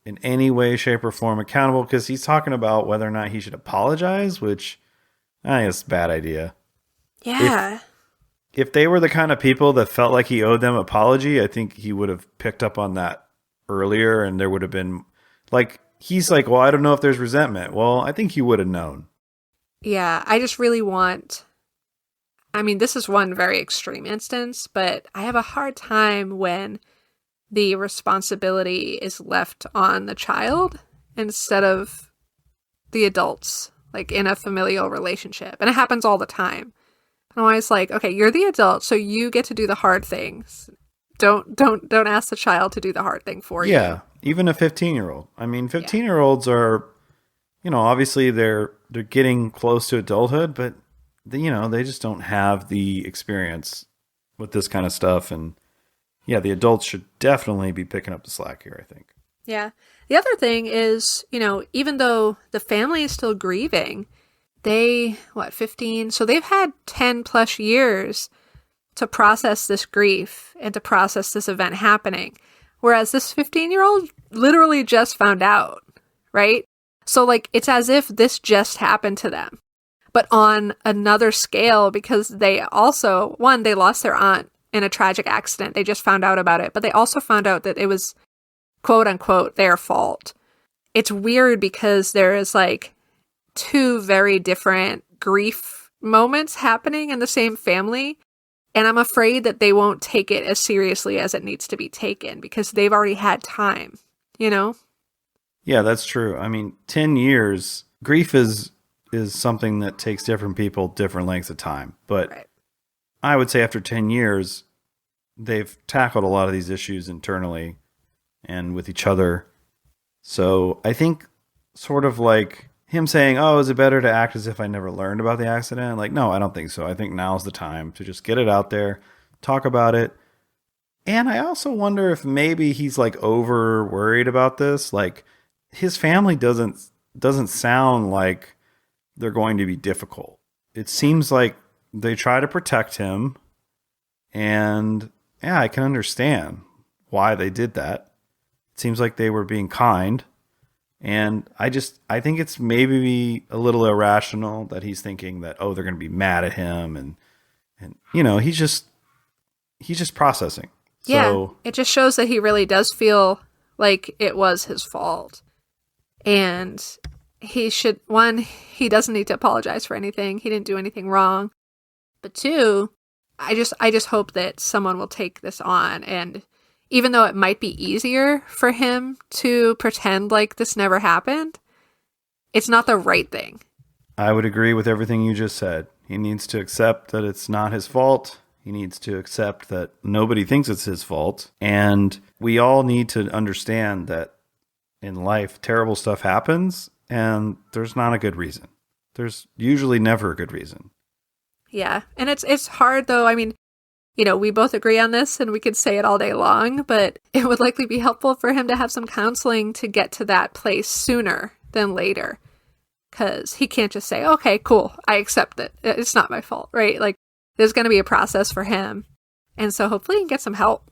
in any way, shape, or form accountable, because he's talking about whether or not he should apologize, which I think is a bad idea. Yeah. If they were the kind of people that felt like he owed them apology, I think he would have picked up on that earlier, and there would have been like, he's like, well, I don't know if there's resentment. Well, I think he would have known. Yeah, I just really want, I mean, this is one very extreme instance, but I have a hard time when the responsibility is left on the child instead of the adults, like in a familial relationship. And it happens all the time. I'm always like, okay, you're the adult, so you get to do the hard things. Don't ask the child to do the hard thing for you. Yeah, even a 15-year-old. I mean, 15-year-olds are, obviously they're getting close to adulthood, but they just don't have the experience with this kind of stuff. And yeah, the adults should definitely be picking up the slack here, I think. Yeah. The other thing is, even though the family is still grieving, 15? So they've had 10 plus years to process this grief and to process this event happening. Whereas this 15-year-old literally just found out, right? So like, it's as if this just happened to them, but on another scale, because they also, one, they lost their aunt in a tragic accident. They just found out about it, but they also found out that it was quote unquote their fault. It's weird because there is like two very different grief moments happening in the same family. And I'm afraid that they won't take it as seriously as it needs to be taken because they've already had time, Yeah, that's true. I mean, 10 years, grief is something that takes different people different lengths of time. But right. I would say after 10 years, they've tackled a lot of these issues internally and with each other. So I think sort of like him saying, oh, is it better to act as if I never learned about the accident? Like, no, I don't think so. I think now's the time to just get it out there, talk about it. And I also wonder if maybe he's like over worried about this. Like his family doesn't sound like they're going to be difficult. It seems like they try to protect him. And yeah, I can understand why they did that. It seems like they were being kind. And I think it's maybe a little irrational that he's thinking that, oh, they're going to be mad at him. And he's just processing. Yeah, so, it just shows that he really does feel like it was his fault. And he doesn't need to apologize for anything. He didn't do anything wrong. But two, I just hope that someone will take this on. And even though it might be easier for him to pretend like this never happened, it's not the right thing. I would agree with everything you just said. He needs to accept that it's not his fault. He needs to accept that nobody thinks it's his fault. And we all need to understand that in life, terrible stuff happens and there's not a good reason. There's usually never a good reason. Yeah. And it's hard though. I mean, we both agree on this and we could say it all day long, but it would likely be helpful for him to have some counseling to get to that place sooner than later. Because he can't just say, okay, cool, I accept it. It's not my fault, right? Like, there's going to be a process for him. And so hopefully he can get some help.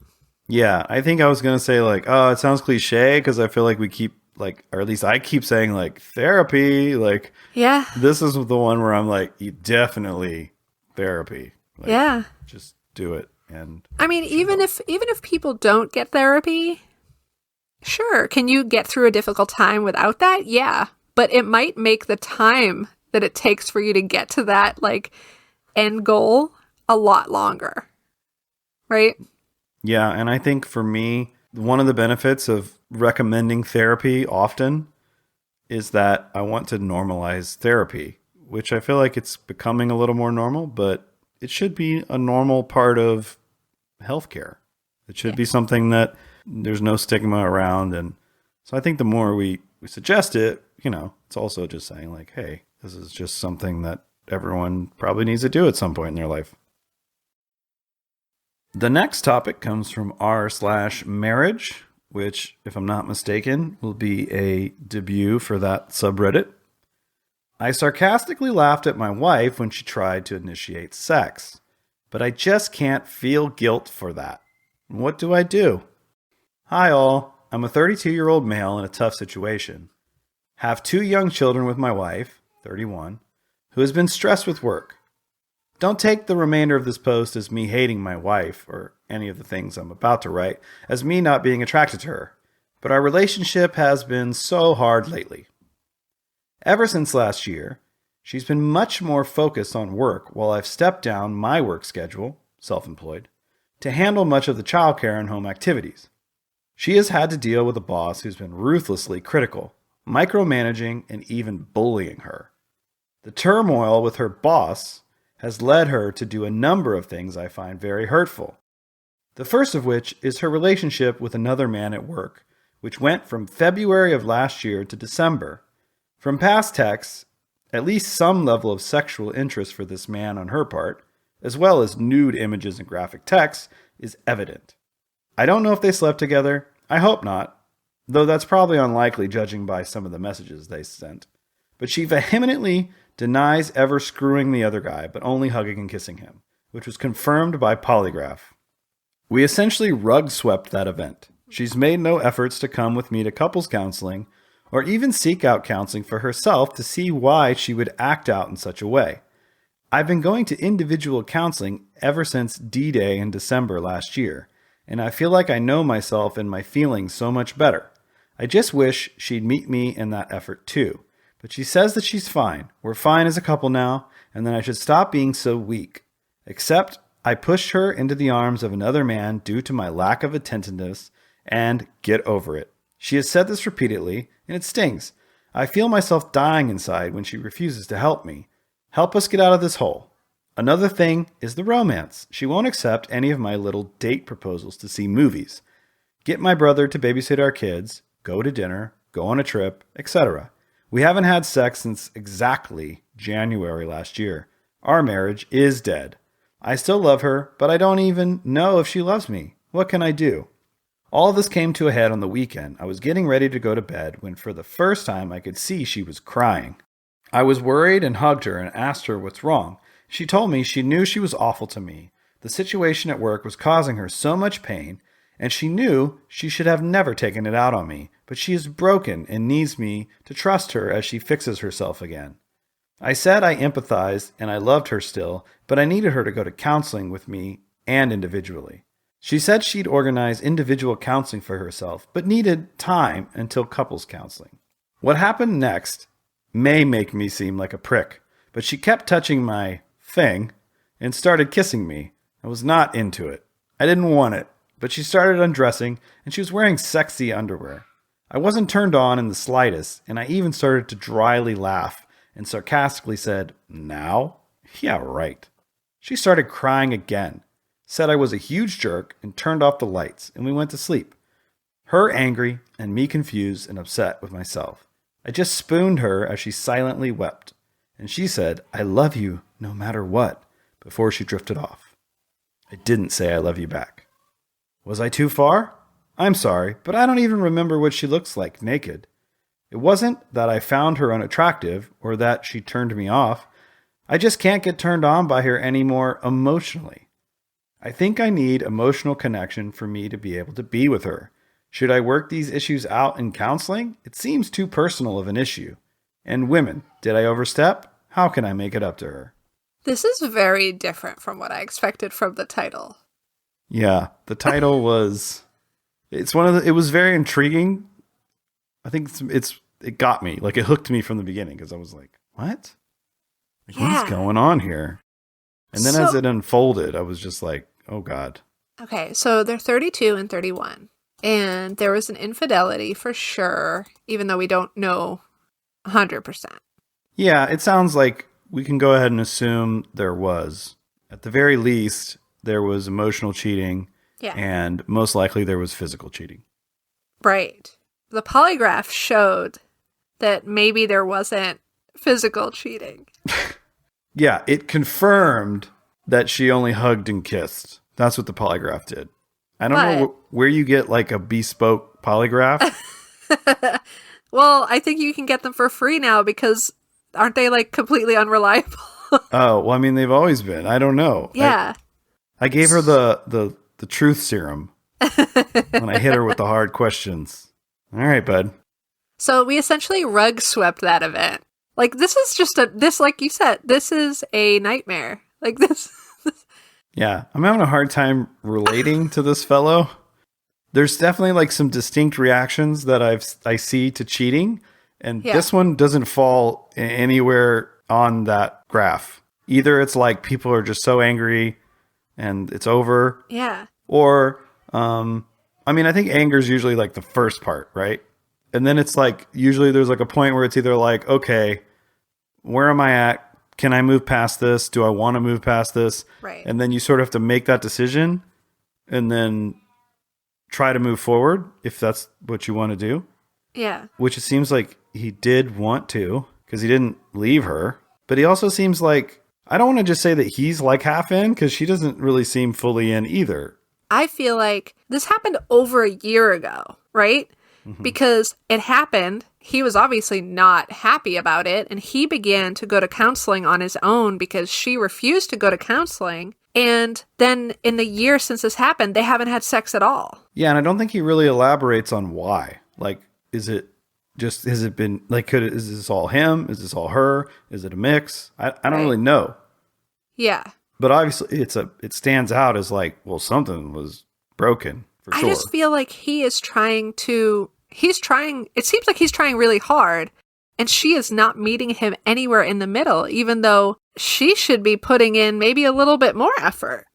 Yeah, I think I was going to say like, oh, it sounds cliche because I feel like we keep like, or at least I keep saying like therapy. Like, Yeah. this is the one where I'm like, you definitely therapy. Like, Yeah. just do it. And I mean, even if people don't get therapy, sure, can you get through a difficult time without that? Yeah. But it might make the time that it takes for you to get to that like end goal a lot longer. Right? yeah, and I think for me, one of the benefits of recommending therapy often is that I want to normalize therapy, which I feel like it's becoming a little more normal, but it should be a normal part of healthcare. It should be something that there's no stigma around. And so I think the more we suggest it, it's also just saying like, hey, this is just something that everyone probably needs to do at some point in their life. The next topic comes from r/marriage, which, if I'm not mistaken, will be a debut for that subreddit. I sarcastically laughed at my wife when she tried to initiate sex, but I just can't feel guilt for that. What do I do? Hi all, I'm a 32-year-old male in a tough situation. Have 2 young children with my wife, 31, who has been stressed with work. Don't take the remainder of this post as me hating my wife or any of the things I'm about to write as me not being attracted to her, but our relationship has been so hard lately. Ever since last year, she's been much more focused on work while I've stepped down my work schedule, self-employed, to handle much of the childcare and home activities. She has had to deal with a boss who's been ruthlessly critical, micromanaging, and even bullying her. The turmoil with her boss has led her to do a number of things I find very hurtful. The first of which is her relationship with another man at work, which went from February of last year to December. From past texts, at least some level of sexual interest for this man on her part, as well as nude images and graphic text, is evident. I don't know if they slept together. I hope not, though that's probably unlikely judging by some of the messages they sent. But she vehemently denies ever screwing the other guy, but only hugging and kissing him, which was confirmed by Polygraph. We essentially rug-swept that event. She's made no efforts to come with me to couples counseling, or even seek out counseling for herself to see why she would act out in such a way. I've been going to individual counseling ever since D-Day in December last year, and I feel like I know myself and my feelings so much better. I just wish she'd meet me in that effort too. But she says that she's fine. We're fine as a couple now, and then I should stop being so weak. Except I pushed her into the arms of another man due to my lack of attentiveness, and get over it. She has said this repeatedly, and it stings. I feel myself dying inside when she refuses to help me. Help us get out of this hole. Another thing is the romance. She won't accept any of my little date proposals to see movies, get my brother to babysit our kids, go to dinner, go on a trip, etc. We haven't had sex since exactly January last year. Our marriage is dead. I still love her, but I don't even know if she loves me. What can I do? All of this came to a head on the weekend. I was getting ready to go to bed when for the first time I could see she was crying. I was worried and hugged her and asked her what's wrong. She told me she knew she was awful to me. The situation at work was causing her so much pain, and she knew she should have never taken it out on me, but she is broken and needs me to trust her as she fixes herself again. I said I empathized and I loved her still, but I needed her to go to counseling with me and individually. She said she'd organize individual counseling for herself, but needed time until couples counseling. What happened next may make me seem like a prick, but she kept touching my thing and started kissing me. I was not into it. I didn't want it, but she started undressing and she was wearing sexy underwear. I wasn't turned on in the slightest, and I even started to dryly laugh and sarcastically said, "Now? Yeah, right." She started crying again, said I was a huge jerk, and turned off the lights, and we went to sleep. Her angry, and me confused and upset with myself. I just spooned her as she silently wept, and she said, "I love you no matter what," before she drifted off. I didn't say I love you back. Was I too far? I'm sorry, but I don't even remember what she looks like naked. It wasn't that I found her unattractive or that she turned me off. I just can't get turned on by her anymore emotionally. I think I need emotional connection for me to be able to be with her. Should I work these issues out in counseling? It seems too personal of an issue. And women, did I overstep? How can I make it up to her? This is very different from what I expected from the title. Yeah, the title was, it was very intriguing. I think it got me, like it hooked me from the beginning because I was like, what? Like, what's going on here? And then as it unfolded, I was just like, oh God. Okay, so they're 32 and 31. And there was an infidelity for sure, even though we don't know 100%. Yeah, it sounds like we can go ahead and assume there was. At the very least, there was emotional cheating. Yeah. And most likely there was physical cheating. Right. The polygraph showed that maybe there wasn't physical cheating. Yeah, it confirmed that she only hugged and kissed. That's what the polygraph did. I don't know where you get like a bespoke polygraph. Well, I think you can get them for free now because aren't they like completely unreliable? Oh, well, I mean, they've always been. I don't know. Yeah. I gave her the truth serum when I hit her with the hard questions. All right, bud. So we essentially rug swept that event. Like, this is just like you said, this is a nightmare. Like this. Yeah, I'm having a hard time relating to this fellow. There's definitely like some distinct reactions that I see to cheating, and this one doesn't fall anywhere on that graph. Either it's like people are just so angry and it's over. Yeah. Or, I mean, I think anger is usually like the first part, right? And then it's like, usually there's like a point where it's either like, okay, where am I at? Can I move past this? Do I want to move past this? Right. And then you sort of have to make that decision and then try to move forward if that's what you want to do. Yeah. Which it seems like he did want to because he didn't leave her. But he also seems like, I don't want to just say that he's like half in because she doesn't really seem fully in either. I feel like this happened over a year ago, right? Mm-hmm. Because it happened. He was obviously not happy about it. And he began to go to counseling on his own because she refused to go to counseling. And then in the year since this happened, they haven't had sex at all. Yeah. And I don't think he really elaborates on why. Like, has it been like, is this all him? Is this all her? Is it a mix? I don't really know. Yeah. But obviously it stands out as like, well, something was broken for sure. I just feel like it seems like he's trying really hard and she is not meeting him anywhere in the middle, even though she should be putting in maybe a little bit more effort.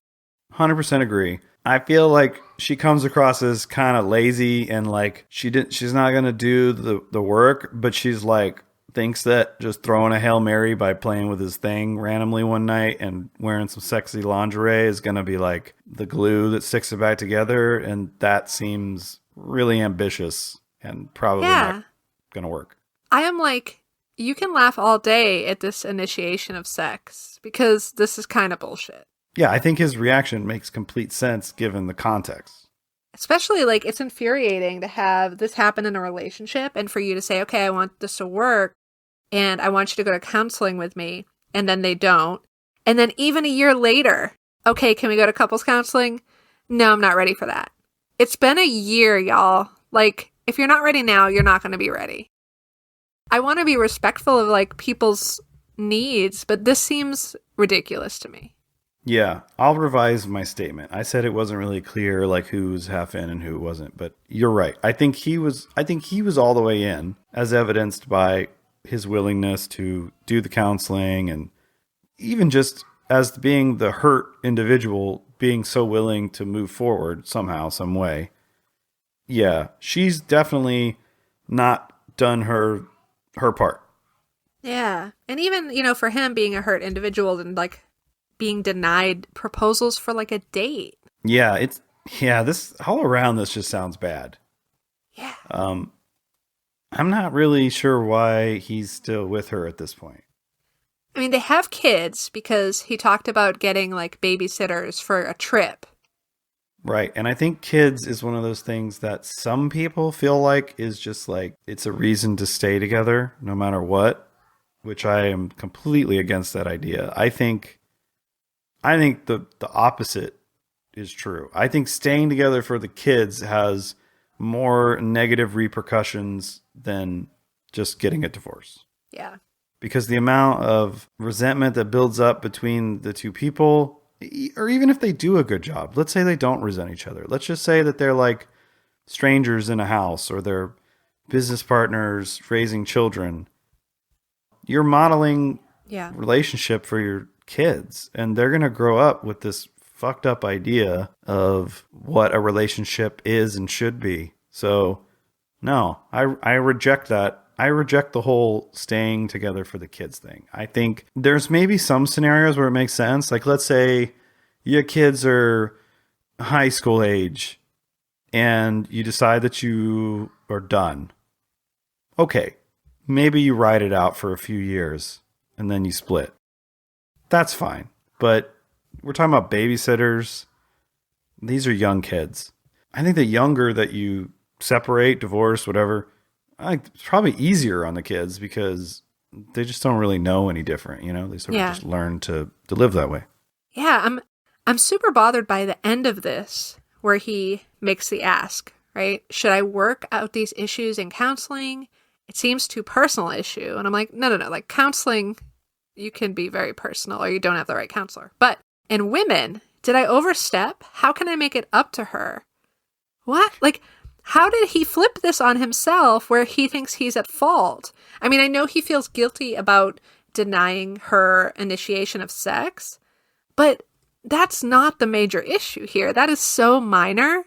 100% agree. I feel like she comes across as kind of lazy and like she's not going to do the work, but she's like, thinks that just throwing a Hail Mary by playing with his thing randomly one night and wearing some sexy lingerie is going to be like the glue that sticks it back together. And that seems really ambitious and probably not going to work. I am like, you can laugh all day at this initiation of sex because this is kind of bullshit. Yeah, I think his reaction makes complete sense given the context. Especially, like, it's infuriating to have this happen in a relationship and for you to say, okay, I want this to work and I want you to go to counseling with me, and then they don't. And then even a year later, okay, can we go to couples counseling? No, I'm not ready for that. It's been a year, y'all. Like, if you're not ready now, you're not going to be ready. I want to be respectful of, like, people's needs, but this seems ridiculous to me. Yeah, I'll revise my statement. I said it wasn't really clear like who was half in and who wasn't, but you're right. I think he was all the way in, as evidenced by his willingness to do the counseling and even just as being the hurt individual, being so willing to move forward somehow, some way. Yeah, she's definitely not done her part. Yeah. And even, for him being a hurt individual and like being denied proposals for like a date. Yeah, this all around this just sounds bad. Yeah. I'm not really sure why he's still with her at this point. I mean, they have kids because he talked about getting like babysitters for a trip. Right. And I think kids is one of those things that some people feel like is just like, it's a reason to stay together no matter what, which I am completely against that idea. I think the opposite is true. I think staying together for the kids has more negative repercussions than just getting a divorce. Yeah. Because the amount of resentment that builds up between the two people, or even if they do a good job, let's say they don't resent each other. Let's just say that they're like strangers in a house or they're business partners raising children. You're modeling relationship for your kids, and they're going to grow up with this fucked up idea of what a relationship is and should be. So no, I reject that. I reject the whole staying together for the kids thing. I think there's maybe some scenarios where it makes sense. Like, let's say your kids are high school age and you decide that you are done. Okay, maybe you ride it out for a few years and then you split. That's fine. But we're talking about babysitters. These are young kids. I think the younger that you separate, divorce, whatever, I think it's probably easier on the kids because they just don't really know any different. You know, they sort of just learn to live that way. Yeah, I'm super bothered by the end of this where he makes the ask, right? Should I work out these issues in counseling? It seems too personal issue. And I'm like, no. Like counseling, you can be very personal or you don't have the right counselor. But in women, did I overstep? How can I make it up to her? What? Like, how did he flip this on himself where he thinks he's at fault? I mean, I know he feels guilty about denying her initiation of sex, but that's not the major issue here. That is so minor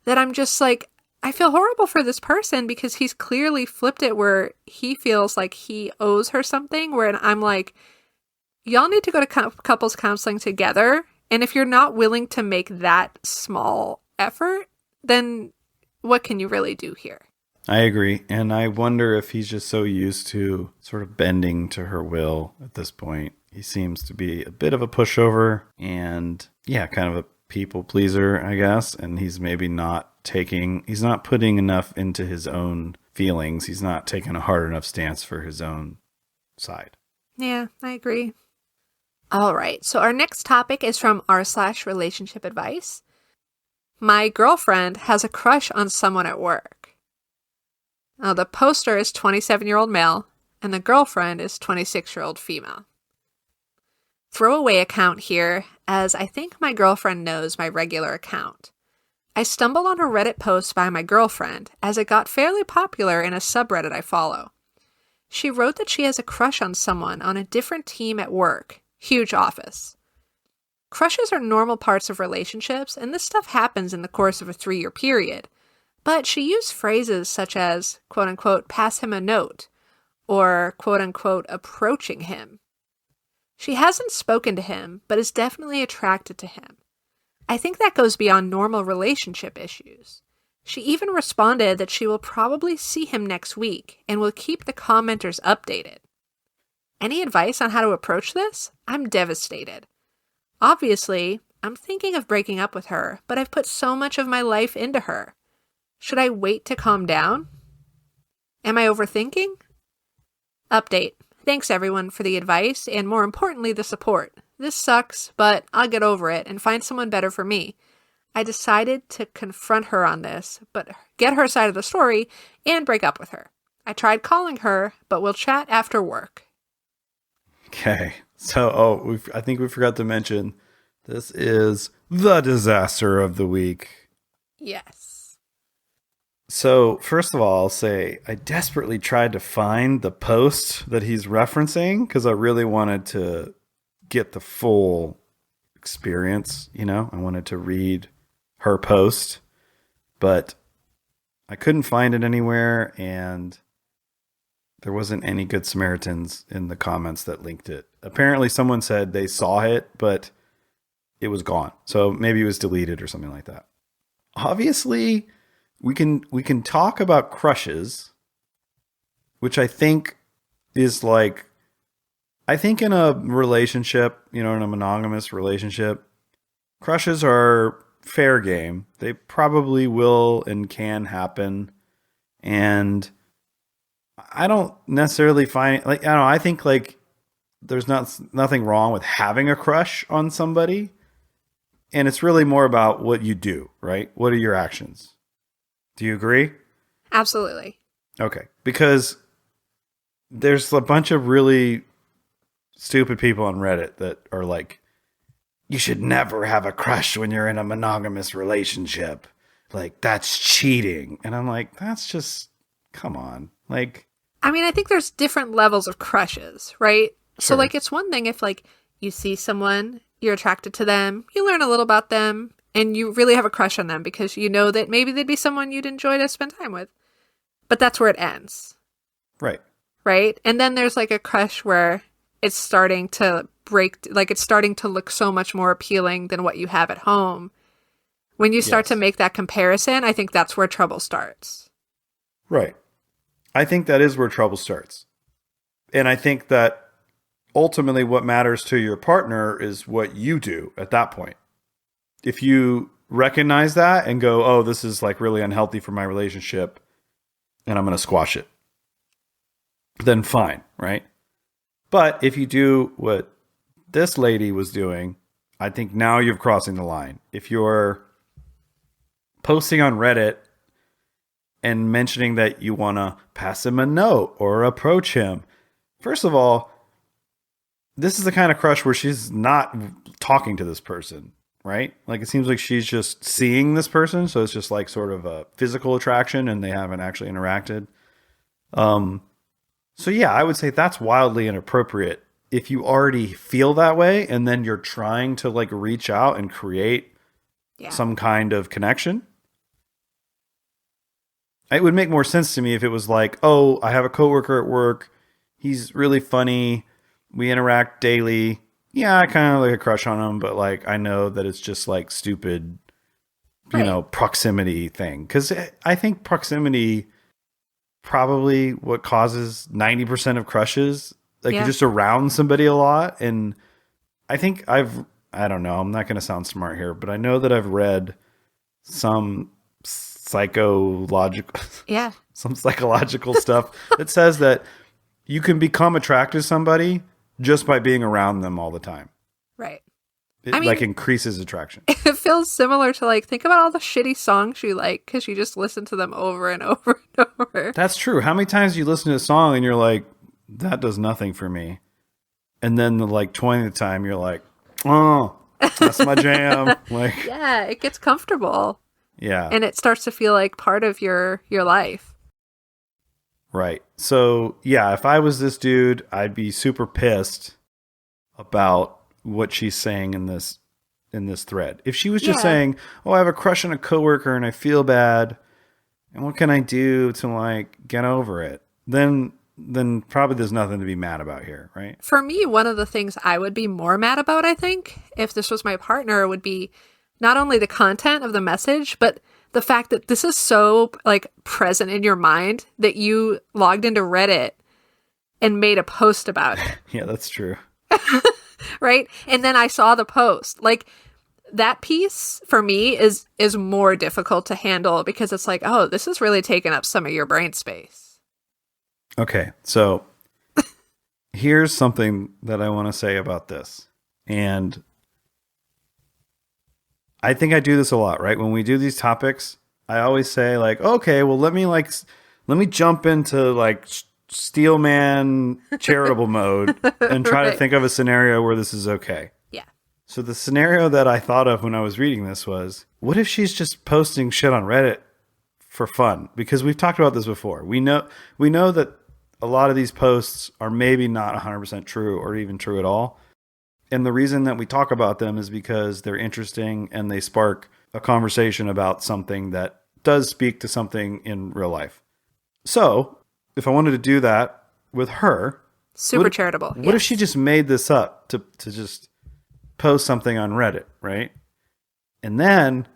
that I'm just like, I feel horrible for this person because he's clearly flipped it where he feels like he owes her something, where I'm like, y'all need to go to couples counseling together. And if you're not willing to make that small effort, then what can you really do here? I agree. And I wonder if he's just so used to sort of bending to her will at this point. He seems to be a bit of a pushover and, kind of a people pleaser, I guess. And he's maybe he's not putting enough into his own feelings. He's not taking a hard enough stance for his own side. Yeah, I agree. All right. So our next topic is from r/relationship advice. My girlfriend has a crush on someone at work. Now, the poster is 27-year-old male, and the girlfriend is 26-year-old female. Throwaway account here, as I think my girlfriend knows my regular account. I stumbled on a Reddit post by my girlfriend, as it got fairly popular in a subreddit I follow. She wrote that she has a crush on someone on a different team at work, huge office. Crushes are normal parts of relationships, and this stuff happens in the course of a 3-year period. But she used phrases such as, quote-unquote, pass him a note, or, quote-unquote, approaching him. She hasn't spoken to him, but is definitely attracted to him. I think that goes beyond normal relationship issues. She even responded that she will probably see him next week, and will keep the commenters updated. Any advice on how to approach this? I'm devastated. Obviously, I'm thinking of breaking up with her, but I've put so much of my life into her. Should I wait to calm down? Am I overthinking? Update. Thanks everyone for the advice and more importantly the support. This sucks, but I'll get over it and find someone better for me. I decided to confront her on this, but get her side of the story and break up with her. I tried calling her, but we'll chat after work. Okay. So, I think we forgot to mention, this is the disaster of the week. Yes. So, first of all, I'll say I desperately tried to find the post that he's referencing because I really wanted to get the full experience, I wanted to read her post, but I couldn't find it anywhere, and there wasn't any Good Samaritans in the comments that linked it. Apparently someone said they saw it, but it was gone. So maybe it was deleted or something like that. Obviously, we can talk about crushes, which I think is like, I think in a relationship, in a monogamous relationship, crushes are fair game. They probably will and can happen. And I don't necessarily find I think there's nothing wrong with having a crush on somebody. And it's really more about what you do, right? What are your actions? Do you agree? Absolutely. Okay. Because there's a bunch of really stupid people on Reddit that are like, you should never have a crush when you're in a monogamous relationship. Like, that's cheating. And I'm like, that's just, come on. Like, I mean, I think there's different levels of crushes, right? So, Sure. like, it's one thing if, like, you see someone, you're attracted to them, you learn a little about them, and you really have a crush on them because you know that maybe they'd be someone you'd enjoy to spend time with. But that's where it ends. right. Right? And then there's, like, a crush where it's starting to break, like, it's starting to look so much more appealing than what you have at home. When you start Yes. to make that comparison, I think that's where trouble starts. Right. I think that is where trouble starts. And I think that ultimately what matters to your partner is what you do at that point. If you recognize that and go, oh, this is like really unhealthy for my relationship and I'm going to squash it, then fine, right? But if you do what this lady was doing, I think now you're crossing the line. If you're posting on Reddit and mentioning that you want to pass him a note or approach him, first of all, this is the kind of crush where she's not talking to this person, right? Like, it seems like she's just seeing this person. So it's just like sort of a physical attraction and they haven't actually interacted. So yeah, I would say that's wildly inappropriate. If you already feel that way and then you're trying to like reach out and create some kind of connection, it would make more sense to me if it was like, oh, I have a coworker at work. He's really funny. We interact daily. Yeah, I kind of like a crush on him, but like I know that it's just like stupid, you know, proximity thing. Because I think proximity probably what causes 90% of crushes. Like you're just around somebody a lot. And I think I don't know, I'm not going to sound smart here, but I know that I've read some psychological stuff that says that you can become attracted to somebody just by being around them all the time. Right. It like increases attraction. It feels similar to like, think about all the shitty songs you like because you just listen to them over and over and over. That's true. How many times do you listen to a song and you're like, that does nothing for me? And then the like 20th time you're like, oh, that's my jam. Like, yeah, it gets comfortable. Yeah. And it starts to feel like part of your life. Right. So, yeah, if I was this dude, I'd be super pissed about what she's saying in this thread. If she was just saying, "Oh, I have a crush on a coworker and I feel bad, and what can I do to like get over it?" Then probably there's nothing to be mad about here, right? For me, one of the things I would be more mad about, I think, if this was my partner, would be not only the content of the message, but the fact that this is so like present in your mind that you logged into Reddit and made a post about it. Yeah, that's true. Right? And then I saw the post. Like, that piece for me is more difficult to handle because it's like, oh, this is really taking up some of your brain space. Okay, so here's something that I want to say about this. And I think I do this a lot, right? When we do these topics, I always say like, okay, well, let me jump into like Steelman charitable mode and try to think of a scenario where this is okay. Yeah. So the scenario that I thought of when I was reading this was, what if she's just posting shit on Reddit for fun? Because we've talked about this before. We know that a lot of these posts are maybe not 100% true or even true at all. And the reason that we talk about them is because they're interesting and they spark a conversation about something that does speak to something in real life. So if I wanted to do that with her, super charitable. What if she just made this up to just post something on Reddit, right? And then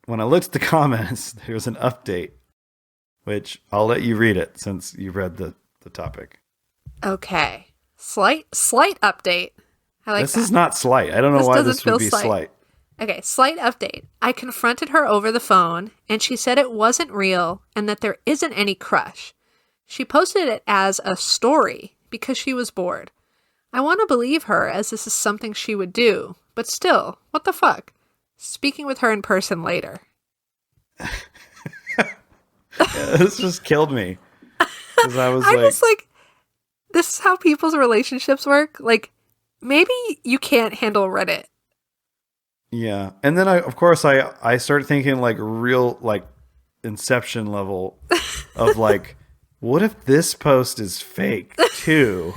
when I looked at the comments, there was an update, which I'll let you read it since you read the topic. Okay. Slight update. I like this that. Is not slight. I don't know why this would be slight. Okay, slight update. I confronted her over the phone, and she said it wasn't real and that there isn't any crush. She posted it as a story because she was bored. I want to believe her as this is something she would do, but still, what the fuck? Speaking with her in person later. This just killed me. Because I was I like, was like, this is how people's relationships work. Like, maybe you can't handle Reddit. yeah. And then I started thinking like real like Inception level of like, what if this post is fake too?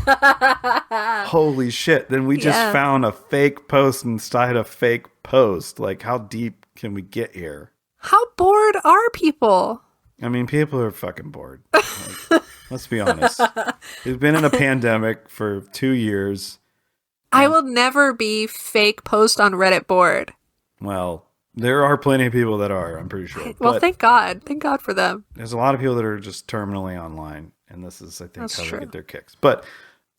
Holy shit. Then we just Yeah. found a fake post inside a fake post. Like, how deep can we get here? How bored are people? I mean, people are fucking bored. Like, let's be honest. We've been in a pandemic for 2 years. I will never be fake post on Reddit bored. Well, there are plenty of people that are, I'm pretty sure. Well, But thank God. Thank God for them. there's a lot of people that are just terminally online. And this is, I think, That's how true. they get their kicks. But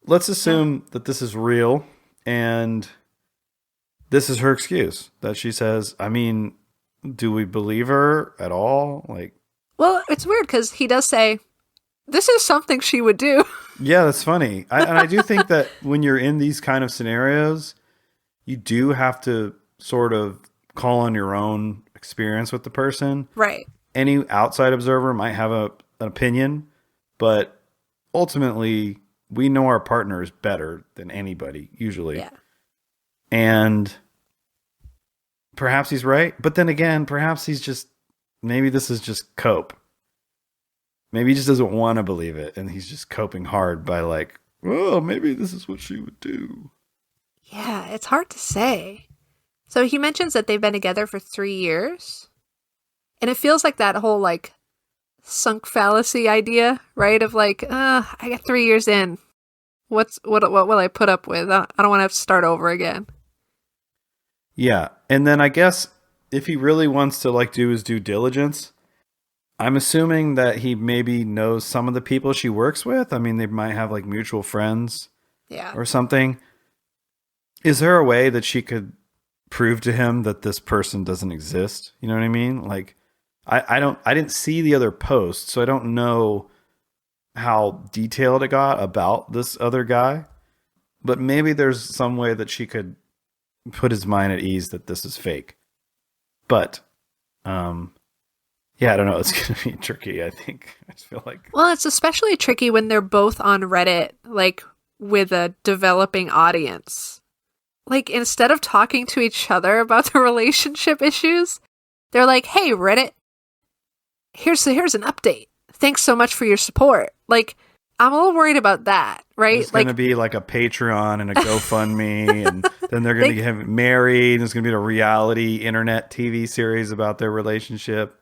let's assume that this is real. And this is her excuse that she says, I mean, do we believe her at all? Like, Well, it's weird because he does say, this is something she would do. yeah, that's funny. And I do think that when you're in these kind of scenarios, you do have to sort of call on your own experience with the person. Right. Any outside observer might have an opinion, but ultimately, we know our partners better than anybody, usually. Yeah. And perhaps he's right. But then again, perhaps maybe this is just cope. Maybe he just doesn't want to believe it. And he's just coping hard by like, oh, maybe this is what she would do. Yeah, it's hard to say. So he mentions that they've been together for 3 years. And it feels like that whole like sunk fallacy idea, right? Of like, I got 3 years in. What will I put up with? I don't want to have to start over again. Yeah. And then I guess if he really wants to like do his due diligence, I'm assuming that he maybe knows some of the people she works with. I mean, they might have like mutual friends Yeah. or something. Is there a way that she could prove to him that this person doesn't exist? You know what I mean? Like, I didn't see the other post, so I don't know how detailed it got about this other guy. But maybe there's some way that she could put his mind at ease that this is fake. But, yeah, I don't know. It's going to be tricky, I think. I just feel like... Well, it's especially tricky when they're both on Reddit, like, with a developing audience. Like, instead of talking to each other about the relationship issues, they're like, hey, Reddit, here's an update. Thanks so much for your support. Like, I'm a little worried about that, right? It's going to be like a Patreon and a GoFundMe, and then they're going to get married, and there's going to be a reality internet TV series about their relationship.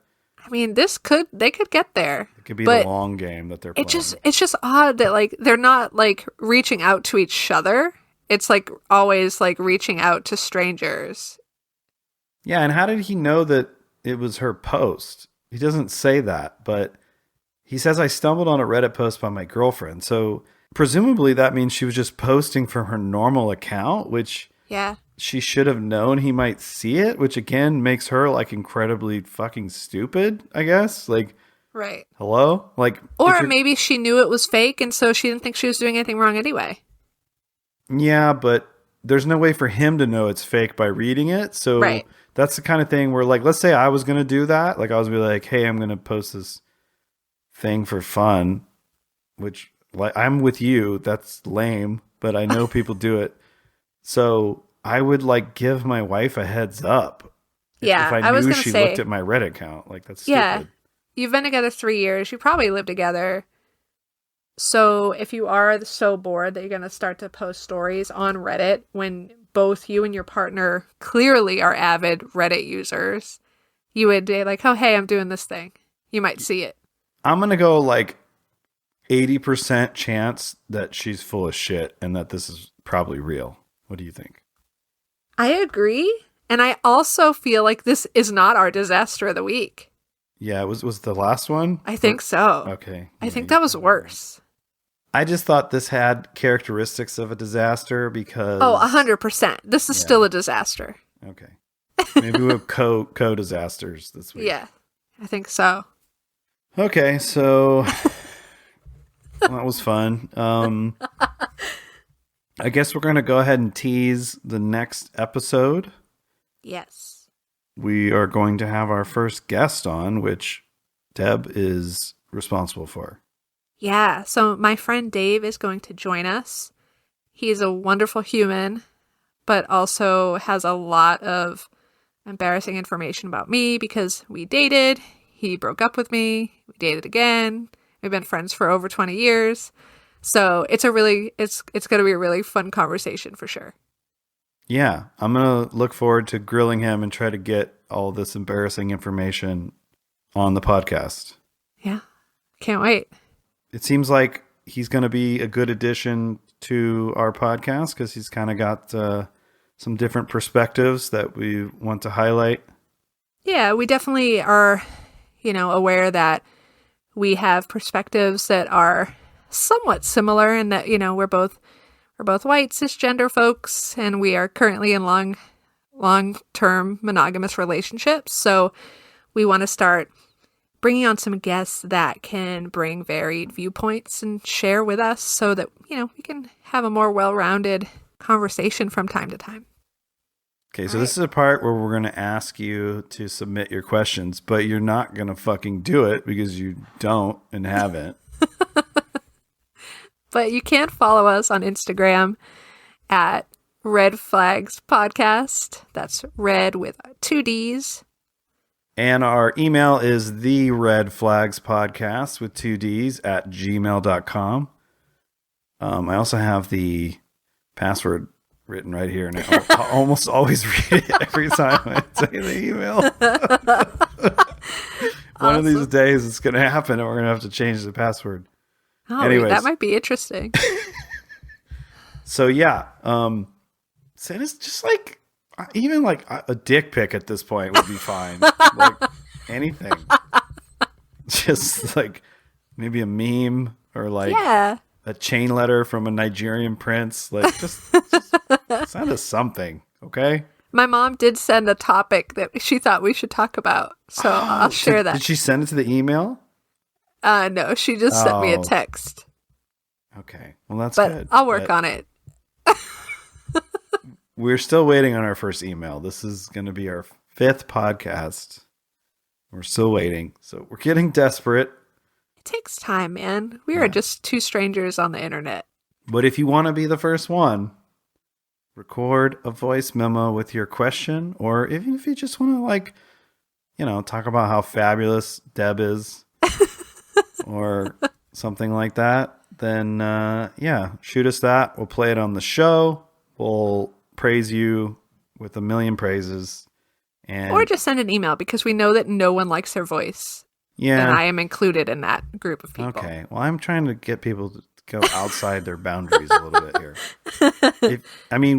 I mean, they could get there. It could be the long game that they're playing. It's just odd that like they're not like reaching out to each other. It's like always like reaching out to strangers. Yeah, and how did he know that it was her post? He doesn't say that, but he says I stumbled on a Reddit post by my girlfriend. So presumably that means she was just posting from her normal account, which yeah, she should have known he might see it, which again makes her like incredibly fucking stupid, I guess. Like, right. Hello? Like, or maybe she knew it was fake and so she didn't think she was doing anything wrong anyway. Yeah, but there's no way for him to know it's fake by reading it. So right. That's the kind of thing where, like, let's say I was going to do that. Like, I was be like, hey, I'm going to post this thing for fun, which, like, I'm with you. That's lame, but I know people do it. So I would, like, give my wife a heads up. Yeah, if I was knew gonna she say, looked at my Reddit account. Like, that's stupid. Yeah, you've been together 3 years. You probably live together. So if you are so bored that you're going to start to post stories on Reddit when both you and your partner clearly are avid Reddit users, you would be like, oh, hey, I'm doing this thing. You might see it. I'm going to go like 80% chance that she's full of shit and that this is probably real. What do you think? I agree. And I also feel like this is not our disaster of the week. Yeah, was the last one? I think so. Okay. I think that was worse. I just thought this had characteristics of a disaster because... Oh, 100%. This is still a disaster. Okay. Maybe we have co-disasters this week. Yeah, I think so. Okay, so that was fun. I guess we're going to go ahead and tease the next episode. Yes. We are going to have our first guest on, which Deb is responsible for. Yeah, so my friend Dave is going to join us. He's a wonderful human, but also has a lot of embarrassing information about me because we dated, he broke up with me, we dated again, we've been friends for over 20 years. So it's going to be a really fun conversation for sure. Yeah, I'm going to look forward to grilling him and try to get all this embarrassing information on the podcast. Yeah, can't wait. It seems like he's going to be a good addition to our podcast because he's kind of got some different perspectives that we want to highlight. Yeah, we definitely are, aware that we have perspectives that are somewhat similar in that, we're both white cisgender folks and we are currently in long-term monogamous relationships. So we want to start bringing on some guests that can bring varied viewpoints and share with us so that, we can have a more well-rounded conversation from time to time. Okay, so this is a part where we're going to ask you to submit your questions, but you're not going to fucking do it because you don't and haven't. But you can follow us on Instagram at Red Flags Podcast. That's red with 2 Ds. And our email is the Red Flags Podcast with 2 Ds at gmail.com. I also have the password written right here, and I almost always read it every time I say the email. One of these days it's going to happen, and we're going to have to change the password. Oh, anyways, that might be interesting. So yeah, send us just like even like a dick pic at this point would be fine. Like anything, just like maybe a meme or like a chain letter from a Nigerian prince. Like just send us something, okay? My mom did send a topic that she thought we should talk about, so I'll share that. Did she send it to the email? No, she just sent me a text. Okay, well that's but good. I'll work on it. We're still waiting on our first email. This is going to be our 5th podcast. We're still waiting, so we're getting desperate. It takes time, man. We are just 2 strangers on the internet. But if you want to be the first one, record a voice memo with your question, or even if you just want to, like, talk about how fabulous Deb is, or something like that, then shoot us that. We'll play it on the show. We'll praise you with a million praises. Or just send an email because we know that no one likes their voice. Yeah. And I am included in that group of people. Okay. Well, I'm trying to get people to go outside their boundaries a little bit here.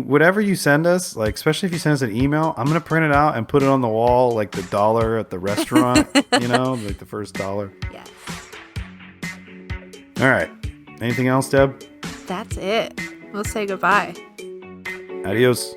Whatever you send us, like, especially if you send us an email, I'm going to print it out and put it on the wall, like the dollar at the restaurant, like the first $1. Yes. All right. Anything else, Deb? That's it. We'll say goodbye. Adios.